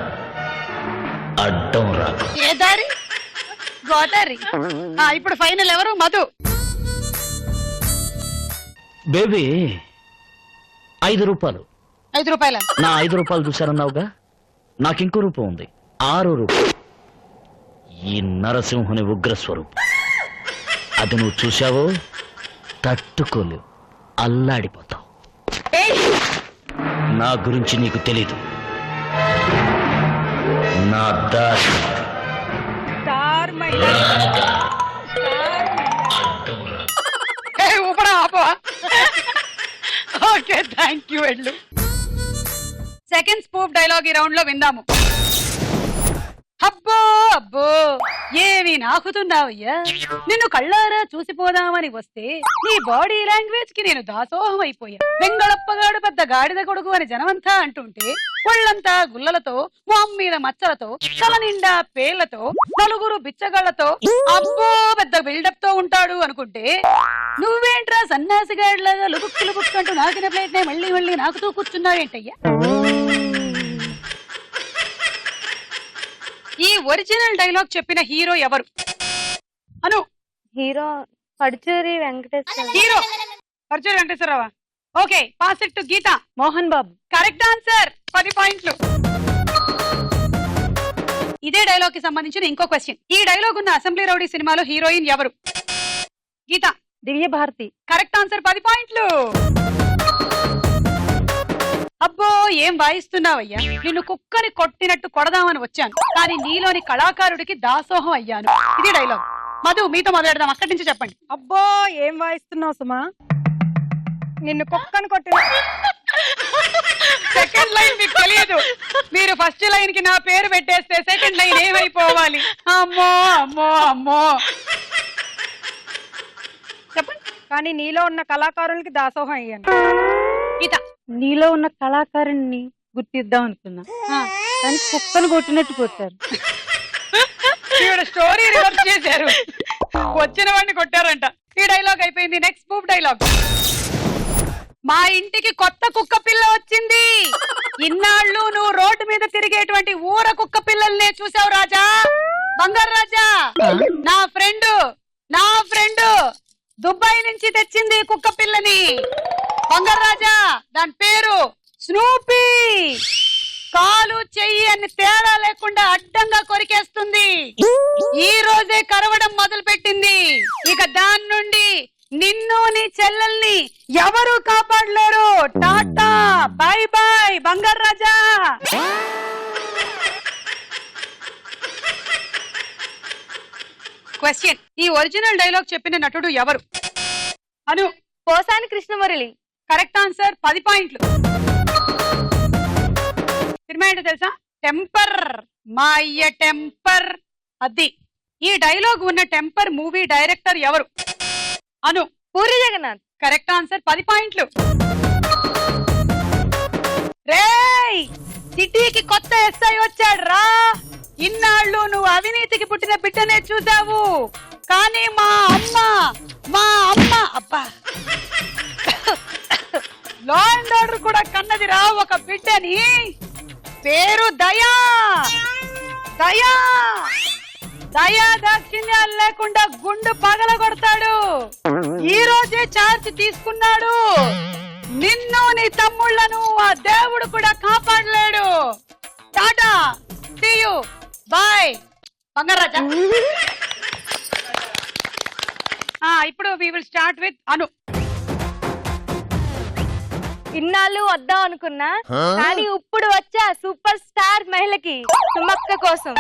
అడ్డం రాకు. ఏ దారి? గోదారి. ఇప్పుడు ఫైనల్ ఎవరు? మధు. బేబీ 5 రూపాయలు. 5 రూపాయల. నా 5 రూపాయలు చూశారన్నావుగా, నాకింకో రూపం ఉంది. 6 రూపాయలు. ఈ నరసింహుని ఉగ్రస్వరూపం. అది నువ్వు చూశావో తట్టుకోలేవు, అల్లాడిపోతావు. నా గురించి నీకు తెలీదు. నా దారి ఊపడా ఆపా. Okay, thank you. వెళ్ళు. సెకండ్ స్పూఫ్ డైలాగ్ ఈ రౌండ్ లో విందాము. అబ్బో అబ్బో, ఏమి నాకుతున్నావయ్యా. నిన్ను కళ్ళారా చూసిపోదామని వస్తే నీ బాడీ లాంగ్వేజ్ కి నేను దాసోహం అయిపోయా. వెంగళప్పగాడు పెద్ద గాడిద కొడుకు అని జనమంతా అంటుంటే, ఒళ్ళంతా గుల్లలతో, మొహం మీద మచ్చలతో, తల నిండా పేర్లతో, నలుగురు బిచ్చగాళ్లతో, అబ్బో పెద్ద బిల్డప్ తో ఉంటాడు అనుకుంటే, నువ్వేంట్రా సన్నాసిగాడిలాగా లుబుక్కు లుబుక్కు అంటూ నాకిన ప్లేట్ నే మళ్ళీ మళ్ళీ నాకుతూ కూర్చున్నావేంటయ్యా. ఈ ఒరిజినల్ డైలాగ్ చెప్పిన హీరో ఎవరు? అను. హీరో పడుచూరి వెంకటేశ్వర. హీరో పరుచూరి వెంకటేశ్వరరావా? Okay, pass it to Geetha. Mohan Babu. Correct answer. 10 పాయింట్లు. ఇదే డైలాగ్ కి సంబంధించిన ఇంకో క్వశ్చన్. ఈ డైలాగ్ ఉన్న అసెంబ్లీ రౌడీ సినిమాలో హీరోయిన్ ఎవరు? గీత. దివ్య భారతి. Correct answer. 10 పాయింట్లు. అబ్బో ఏం వాయిస్తున్నావయ్యా. నిన్ను కుక్కని కొట్టినట్టు కొడదామని వచ్చాను, కానీ నీలోని కళాకారుడికి దాసోహం అయ్యాను. ఇది డైలాగ్. మధు, మీతో మొదలెడదాం. అక్కడి నుంచి చెప్పండి. అబ్బో ఏం వాయిస్తున్నావు సుమా. నిన్ను కుక్కని కొట్టిన. సెకండ్ లైన్ మీకు తెలియదు. మీరు ఫస్ట్ లైన్ కి నా పేరు పెట్టేస్తే సెకండ్ లైన్ ఏమైపోవాలి? అమ్మో అమ్మో అమ్మో. చెప్పండి. కానీ నీలో ఉన్న కళాకారులకి దాసోహం అయ్యాను. గీత. నీలో ఉన్న కళాకారుణ్ణి గుర్తిద్దాం అనుకున్నా, కానీ కుక్కను కొట్టినట్టు కొట్టారు. స్టోరీ రివర్స్ చేశారు. వచ్చిన వాడిని కొట్టారంట. ఈ నెక్స్ట్ స్పూఫ్ డైలాగ్. మా ఇంటికి కొత్త కుక్క పిల్ల వచ్చింది. ఇన్నాళ్ళు నువ్వు రోడ్డు మీద తిరిగేటువంటి ఊర కుక్క పిల్లల్నే చూసావు రాజా. బంగారు రాజా, నా ఫ్రెండ్ దుబాయ్ నుంచి తెచ్చింది కుక్క పిల్లని. బంగారు రాజా, దాని పేరు స్నూపీ. కాలు చెయ్యి అని తేడా లేకుండా అడ్డంగా కొరికేస్తుంది. ఈ రోజే కరవడం మొదలు పెట్టింది. ఇక దాని నుండి నిన్ను నీ చెల్లెల్ని ఎవరు కాపాడలేరు. టాటా బై బై బంగారు రాజా. క్వశ్చన్, ఈ ఒరిజినల్ డైలాగ్ చెప్పిన నటుడు ఎవరు? అను. పోసాని కృష్ణమురళి. కరెక్ట్ ఆన్సర్, 10 పాయింట్లు. సినిమా ఏంటో తెలుసా? టెంపర్. మా అయ్య టెంపర్. అది ఈ డైలాగ్ ఉన్న టెంపర్ మూవీ డైరెక్టర్ ఎవరు? అను. పూరి జగన్నాథ్. కరెక్ట్ ఆన్సర్, 10 పాయింట్లు. రేయ్, సిటీకి కొత్త ఎస్ఐ వచ్చాడు రా. ఇన్నాళ్ళు నువ్వు అవినీతికి పుట్టిన బిడ్డనే చూసావు, కానీ మా అమ్మ అబ్బా లా అండ్ ఆర్డర్ కూడా కన్నది రా ఒక బిడ్డని. పేరు దయా. దయా దాక్షిణ్యాలు లేకుండా గుండు పగల కొడతాడు. ఈ రోజే ఛార్జ్ తీసుకున్నాడు. నిన్ను నీ తమ్ముళ్లను ఆ దేవుడు కూడా కాపాడలేడు. Tata, see you, bye Bangaraja. ఇప్పుడు we will start with Anu. ఇన్నాళ్ళు వద్దాం అనుకున్నా, కానీ ఇప్పుడు వచ్చా సూపర్ స్టార్ మహిళకి. సుమక్క కోసం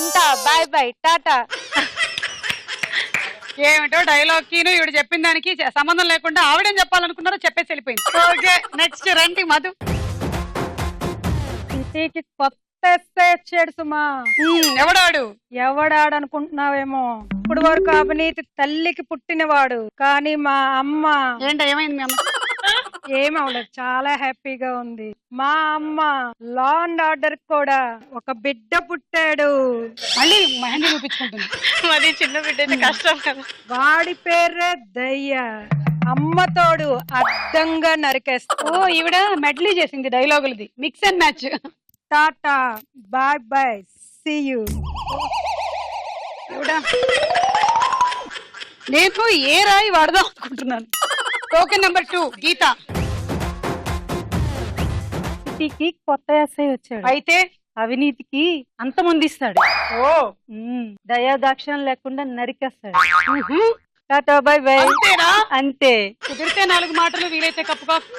ఉంటా. బాయ్ బై టాటా. ఏమిటో డైలాగ్ కీను ఇవిడ చెప్పిన దానికి సంబంధం లేకుండా ఆవిడేం చెప్పాలనుకున్నారో చెప్పేసి వెళ్ళిపోయింది. ఓకే, నెక్స్ట్ రండి మధు. సిటీకి కొత్త ఎస్ఐ వచ్చాడు సుమా. ఎవడాడు అనుకుంటున్నావేమో. ఇప్పుడు వరకు అవినీతి తల్లికి పుట్టినవాడు, కానీ మా అమ్మ ఏమైంది మీ అమ్మ? ఏమవలేదు, చాలా హ్యాపీగా ఉంది. మా అమ్మ లా అండ్ ఆర్డర్ కూడా ఒక బిడ్డ పుట్టాడు. మళ్ళీ మహేంద్ర చూపించుకుంటుంది. మరి చిన్న బిడ్డ అయితే కష్టం కదా. వాడి పేరే దయ్య. అమ్మతోడు అడ్డంగా నరికేస్తా. ఓ, ఈవిడ మెడ్లీ చేసింది డైలాగులది, mix and match. Tata bye bye, see you. నేను ఏ రాయి వాడదాం అనుకుంటున్నాను. Token number 2 Geetha. సిటీకి కొత్త ఎస్ఐ వచ్చాడు, అయితే అవినీతికి అంతమొందిస్తాడు. ఓ, దయా దాక్షిణ్యం లేకుండా నరికేస్తాడు. Tata bye by. అంతేనా? అంతే. కుదిరితే 4 మాటలు, వీలైతే cup coffee.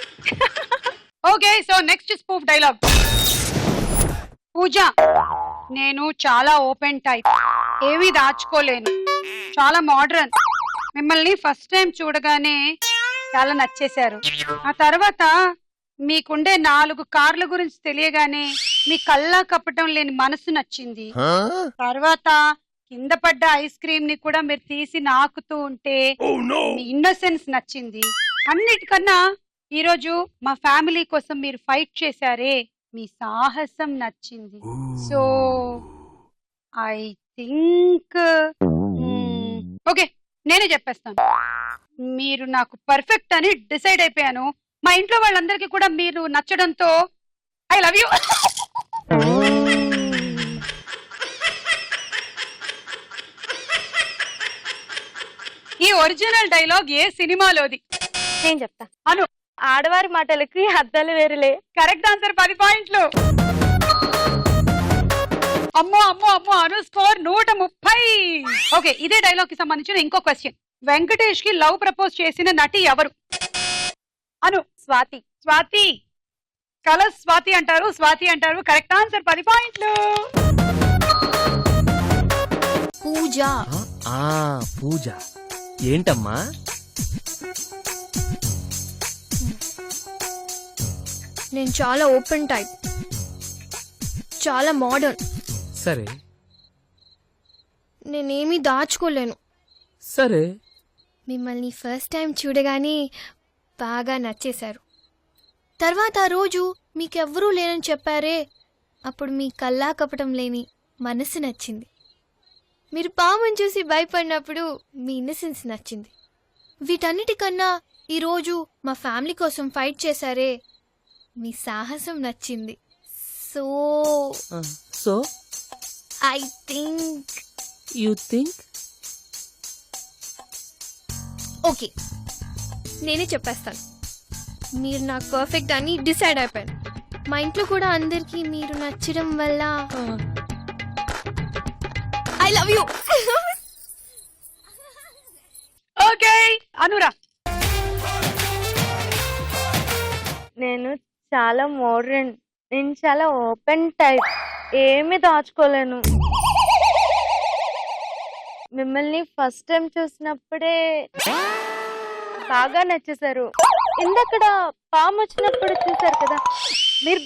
Okay, so next spoof dialogue. Pooja, నేను చాలా ఓపెన్ టైప్, ఏమీ దాచుకోలేను, చాలా మోడర్న్. మిమ్మల్ని ఫస్ట్ టైం చూడగానే చాలా నచ్చేశారు. ఆ తర్వాత మీకుండే 4 కార్ల గురించి తెలియగానే మీ కల్లా కప్పటం లేని మనసు నచ్చింది. తర్వాత కింద పడ్డ ఐస్ క్రీమ్ ని కూడా మీరు తీసి నాకుతూ ఉంటే మీ ఇన్నోసెన్స్ నచ్చింది. అన్నిటికన్నా ఈరోజు మా ఫ్యామిలీ కోసం మీరు ఫైట్ చేశారే, మీ సాహసం నచ్చింది. సో ఐ థింక్ ఓకే, నేనే చెప్పేస్తాను. మీరు నాకు పర్ఫెక్ట్ అని డిసైడ్ అయిపోయాను. మా ఇంట్లో వాళ్ళందరికీ కూడా మీరు నచ్చడంతో ఐ లవ్ యూ. ఈ ఒరిజినల్ డైలాగ్ ఏ సినిమాలోది? నేను చెప్తా. అను. ఆడవారి మాటలకి అర్థాలు వేరులే. కరెక్ట్ ఆన్సర్, 10 పాయింట్లు. అమ్మో అమ్మో అమ్మో, అను స్కోర్ 130. ఓకే, ఇదే డైలాగ్ కి సంబంధించిన ఇంకో క్వశ్చన్. వెంకటేష్ కి లవ్ ప్రపోజ్ చేసిన నటి ఎవరు? అను. స్వాతి. కలర్ స్వాతి అంటారు. కరెక్ట్ ఆన్సర్, 10 పాయింట్లు. పూజ ఏంటమ్మా? నేను చాలా ఓపెన్ టైప్, చాలా మోడర్న్. సరే. నేనేమీ దాచుకోలేను. సరే. మిమ్మల్ని ఫస్ట్ టైం చూడగానే బాగా నచ్చేశారు. తర్వాత ఆ రోజు మీకెవ్వరూ లేనని చెప్పారే, అప్పుడు మీ కల్లా కపటం లేని మనసు నచ్చింది. మీరు పాముని చూసి భయపడినప్పుడు మీ ఇన్నసెన్స్ నచ్చింది. వీటన్నిటికన్నా ఈరోజు మా ఫ్యామిలీ కోసం ఫైట్ చేశారే, మీ సాహసం నచ్చింది. So so I think you think okay, నేనే చెప్పేస్తాను. మీరు నాకు పర్ఫెక్ట్ అని డిసైడ్ అయిపోయాను. మా ఇంట్లో కూడా అందరికీ మీరు నచ్చడం వల్ల ఐ లవ్ యూ. ఓకే అనురా. నేను చాలా మోడ్రన్, నేను చాలా ఓపెన్ టైప్, ఏమి దాచుకోలేను. మిమ్మల్ని ఫస్ట్ టైం చూసినప్పుడే బాగా నచ్చేశారు. ఇందక్కడ పాము వచ్చినప్పుడు చూసారు కదా, మీరు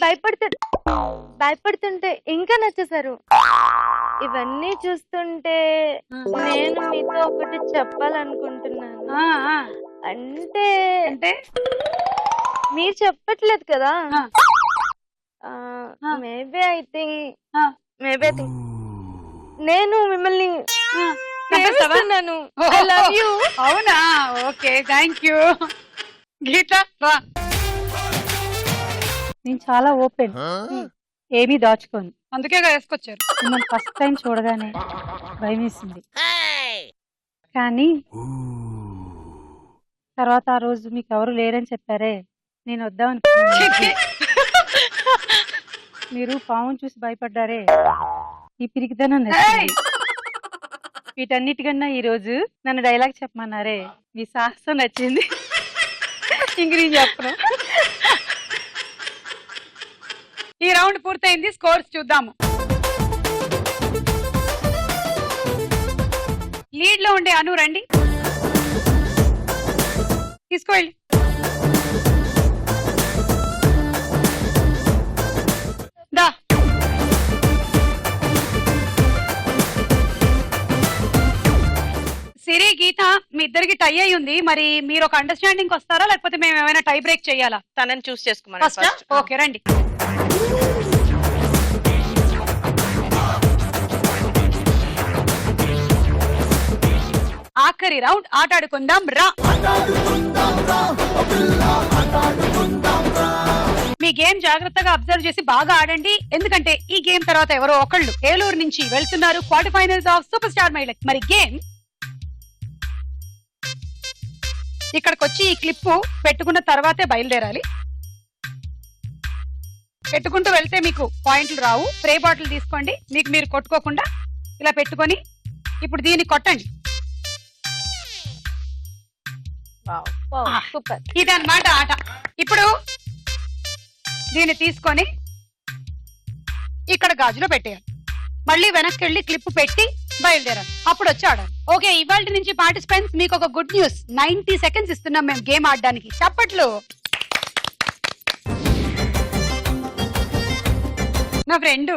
భయపడుతుంటే ఇంకా నచ్చేశారు. ఇవన్నీ చూస్తుంటే నేను మీతో ఒకటి చెప్పాలనుకుంటున్నాను. అంటే అంటే మీరు చెప్పట్లేదు కదా, ఆ. మేబీ ఐ థింక్ ఆ. నేను మిమ్మల్ని చెప్పేస్తావా? ప్రేమిస్తున్నాను. I love you. అవునా? Okay, thank you. గీత రా. నేను చాలా ఓపెన్, ఏమీ దాచుకోను. అందుకే వేసుకొచ్చారు. మిమ్మల్ని ఫస్ట్ టైం చూడగానే భయం వేసింది, కానీ తర్వాత ఆ రోజు మీకు ఎవరు లేరని చెప్పారే, నేను వద్దామనుకున్నాను. మీరు పాముని చూసి భయపడ్డారే, ఈ పిరికితనం నచ్చింది. వీటన్నిటికన్నా ఈ రోజు నన్ను డైలాగ్ చెప్పమన్నారే, మీ సాహసం నచ్చింది. ఇంక నేను చెప్పను. ఈ రౌండ్ పూర్తయింది, స్కోర్స్ చూద్దాము. లీడ్ లో ఉండే అను రండి, తీసుకోండి. దా. సిరి, గీత మీ ఇద్దరికి టై అయి ఉంది. మరి మీరు ఒక అండర్స్టాండింగ్ వస్తారా, లేకపోతే మేము ఏమైనా టై బ్రేక్ చేయాలా? తనని చూస్ చేసుకోమని ఫస్ట్. ఓకే, రండి. ఆఖరి రౌండ్ ఆటాడుకుందాం రా. మీ గేమ్ జాగ్రత్తగా అబ్జర్వ్ చేసి బాగా ఆడండి, ఎందుకంటే ఈ గేమ్ తర్వాత ఎవరో ఒకళ్ళు ఏలూరు నుంచి వెళ్తున్నారు quarter finals of super star మహిళ. మరి గేమ్ ఇక్కడికి వచ్చి ఈ క్లిప్ పెట్టుకున్న తర్వాతే బయలుదేరాలి. పెట్టుకుంటూ వెళ్తే మీకు పాయింట్లు రావు. స్ప్రే బాటిల్ తీసుకోండి, మీకు మీరు కొట్టుకోకుండా ఇలా పెట్టుకొని ఇప్పుడు దీన్ని కొట్టండి. సూపర్. ఇదన్నమాట ఆట. ఇప్పుడు దీన్ని తీసుకొని ఇక్కడ గాజులో పెట్టేయాలి. మళ్ళీ వెనక్కి వెళ్ళి క్లిప్ పెట్టి బయలుదేరాలి. అప్పుడు వచ్చి ఆడాలి. ఓకే, ఇవాళ నుంచి పార్టిసిపెంట్స్ మీకు ఒక గుడ్ న్యూస్. 90 సెకండ్స్ ఇస్తున్నాం మేము గేమ్ ఆడడానికి. చప్పట్లు. నా ఫ్రెండ్.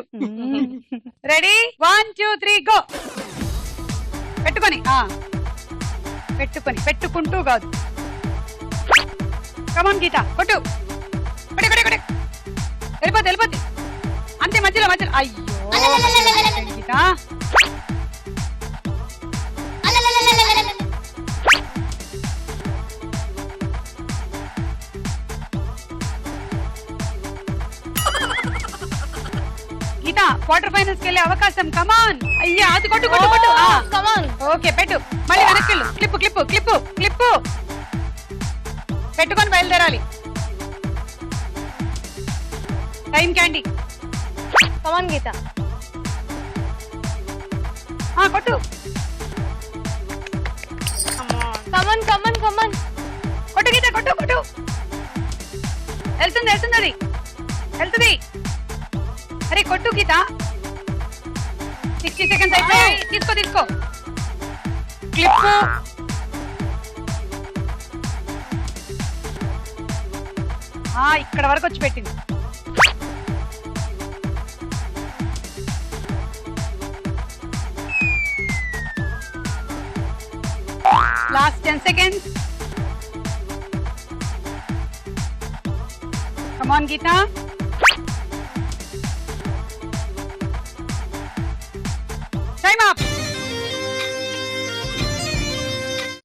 రెడీ? 1 2 3 గో. పెట్టుకొని పెట్టుకుంటూ కాదు. కమాన్ గీత, కొట్టు. వెళ్ళిపోద్ది అంతే. మధ్యలో అయ్యో గీత. గీత, క్వార్టర్ ఫైనల్స్ కి వెళ్ళే అవకాశం. కమాన్. అయ్యా, అది కొట్టు. ఓకే, పెట్టు. మళ్ళీ వెనక్కి వెళ్ళు. క్లిప్ పెట్టుకొని బయలుదేరాలి. Time candy. కమాన్ గీత. కొట్టు. కమాన్. కొట్టు గీత, కొట్టు. వెళ్తుంది అది. వెళ్తుంది. అరే కొట్టు గీత. 60 సెకండ్స్ అయిపోయాయి. తీసుకో. క్లిప్. ఇక్కడ వరకు వచ్చి పెట్టింది. Last 10 seconds. Come on, Geeta. Time up.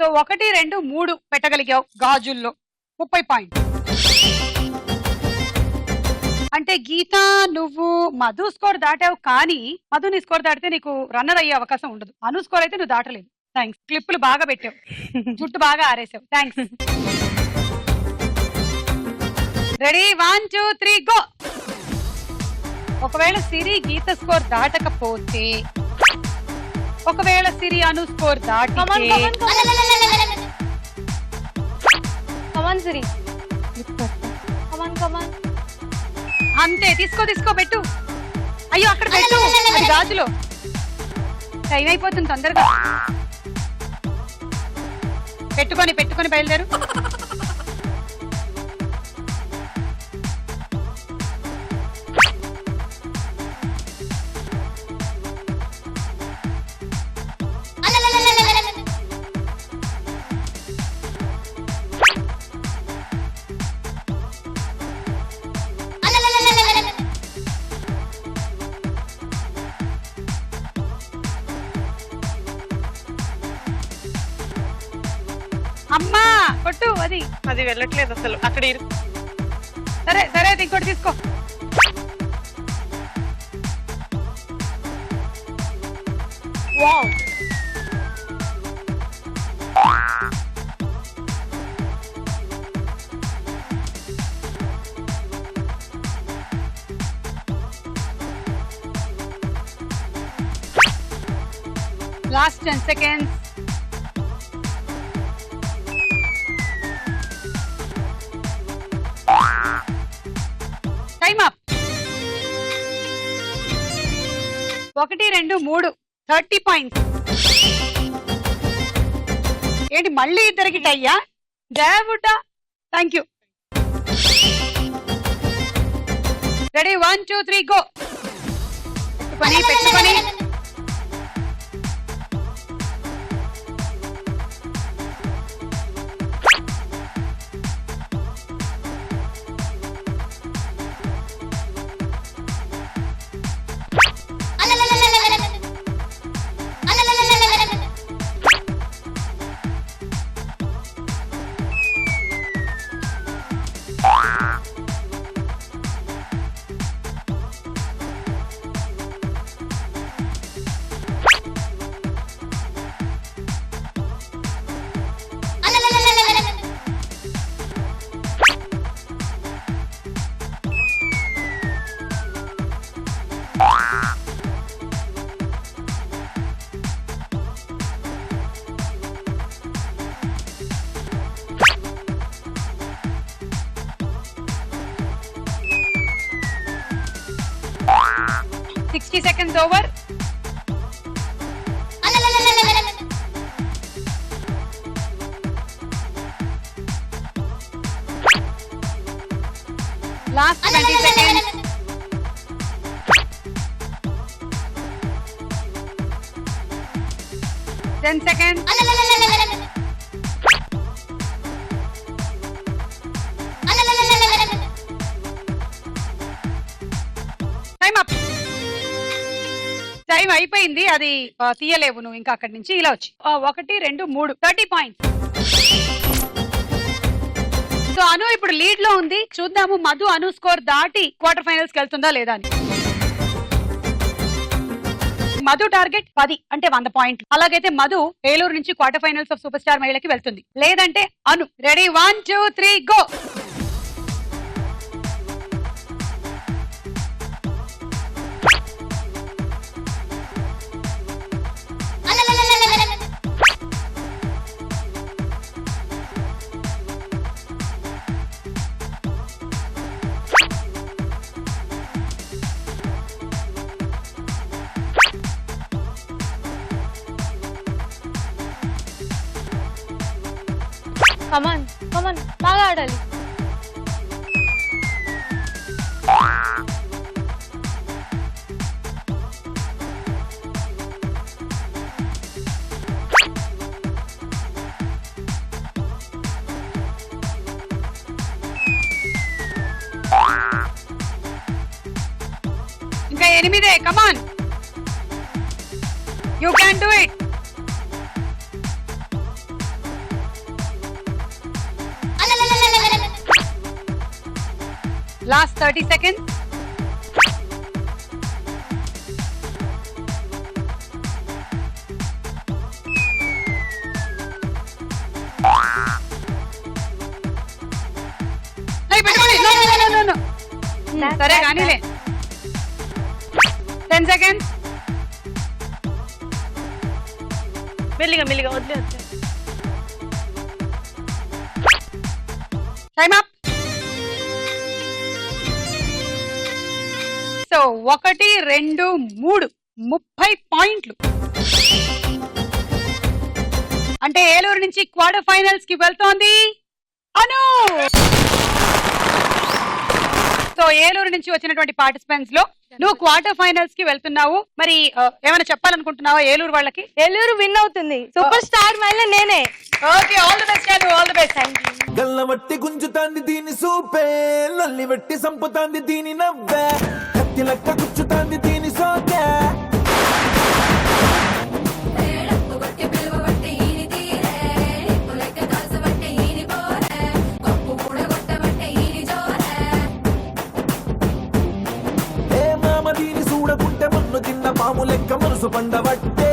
So 1, 2, 3 పెట్టగలిగావు గాజుల్లో 30 point. అంటే గీత నువ్వు మధు స్కోర్ దాటావు, కానీ మధు నీ స్కోర్ దాటితే నీకు రన్నర్ అయ్యే అవకాశం ఉండదు. అను స్కోర్ అయితే నువ్వు దాటలేదు. థ్యాంక్స్. క్లిప్పులు బాగా పెట్టావు, జుట్టు బాగా ఆరేసావు. థ్యాంక్స్. Ready 1, 2, 3 go. ఒకవేళ సిరి గీత స్కోర్ దాటకపోతే, ఒకవేళ సిరి అను స్కోర్ దాటితే, కమాన్ సిరి, కమాన్ అంతే. తీసుకో పెట్టు. అయ్యో అక్కడ పెట్టు, అది గాజులో. టైం అయిపోతుంది, తొందరగా పెట్టుకొని బయలుదేరు. అమ్మా కొట్టు. అది వెళ్ళట్లేదు అసలు. అక్కడ సరే అయితే ఇంకోటి తీసుకో. Wow. Last 10 seconds. Time up. 1, 2, 3 30 points. ఏంటి మళ్ళీ ఇద్దరికి టయ్యా? దేవుడా, థ్యాంక్ యూ. Ready 1, 2, 3 go. పెట్టుకొని seconds over. Last 20 seconds. Ten seconds. Time up. Time అయిపోయింది, అది తీయలేవు నువ్వు ఇంకా అక్కడి నుంచి. ఇలా వచ్చి 1, 2, 3 30 పాయింట్స్. సో అను ఇప్పుడు లీడ్ లో ఉంది. చూద్దాము మధు అను స్కోర్ దాటి క్వార్టర్ ఫైనల్స్ కి వెళ్తుందా లేదా అని. మధు టార్గెట్ 10 అంటే 100 పాయింట్లు. అలాగైతే మధు ఏలూరు నుంచి quarter finals of super star మహిళకి వెళ్తుంది. లేదంటే అను. Ready 1, 2, 3 go. కమాన్ బాగా ఆడాలి. ఇంకా 8. Come on, you can do it. Last 30 seconds. సరే కానీలే 10 seconds. మెల్లిగా మెల్లిగా వదిలే వదిలే. Time up. సో 1 2 3 30 పాయింట్లు. అంటే ఏలూరు నుంచి క్వార్టర్ ఫైనల్స్ కి వెళ్తోంది అను. సో ఏలూరు నుంచి వచ్చినటువంటి పార్టిసిపెంట్స్ లో నువ్వు క్వార్టర్ ఫైనల్స్ కి వెళ్తున్నావు. మరి ఏమైనా చెప్పాలనుకుంటున్నావా ఏలూరు వాళ్ళకి? ఏలూరు విన్ అవుతుంది. సూపర్ స్టార్ మళ్ళీ నేనే. Okay, all the best Anu, all the best. Thank you. గల్లవట్టి గుంజుతాంది దీని సూపే, లల్లి వెట్టి సంపుతాంది దీని నవ్వే, కత్తి లెక్క గుచ్చుతాంది దీని సోకే. పాము లెక్క మనసు పండబట్టే.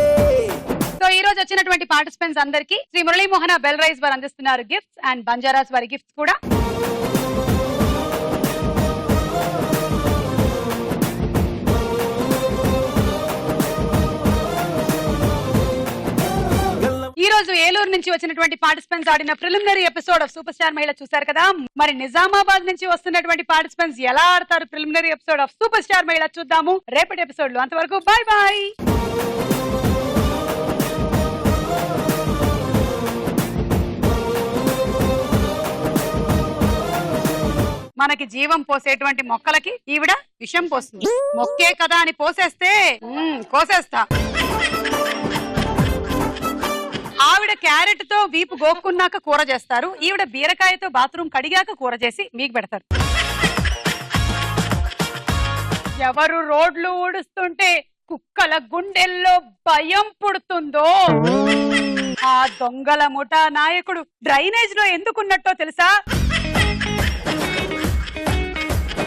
సో ఈ రోజు వచ్చినటువంటి పార్టిసిపెంట్స్ అందరికి శ్రీ మురళీమోహన బెల్ రైస్ వారు అందిస్తున్నారు గిఫ్ట్స్, అండ్ బంజారాస్ వారి గిఫ్ట్స్ కూడా. ఈ రోజు ఏలూరు నుంచి వచ్చినటువంటి పార్టిసిపెంట్స్ ఆడిన preliminary episode of super star మహిళ చూశారు కదా. మరి నిజామాబాద్ నుంచి వస్తున్నటువంటి పార్టిసిపెంట్స్ ఎలా ఆడతారు preliminary episode of super star మహిళ చూద్దాము రేపటి ఎపిసోడ్ లో. అంతవరకు బాయ్ బాయ్. మనకి జీవం పోసేటువంటి మొక్కలకి ఈవిడ విషం పోస్తుంది. మొక్కే కదా అని పోసేస్తే కోసేస్తా. ఆవిడ క్యారెట్ తో వీపు గోక్కున్నాక కూర చేస్తారు, ఈవిడ బీరకాయతో బాత్రూమ్ కడిగాక కూర చేసి మీకు పెడతారు. ఎవరు రోడ్లు ఊడుస్తుంటే కుక్కల గుండెల్లో భయం పుడుతుందో ఆ దొంగల ముఠా నాయకుడు డ్రైనేజ్ లో ఎందుకున్నట్టో తెలుసా?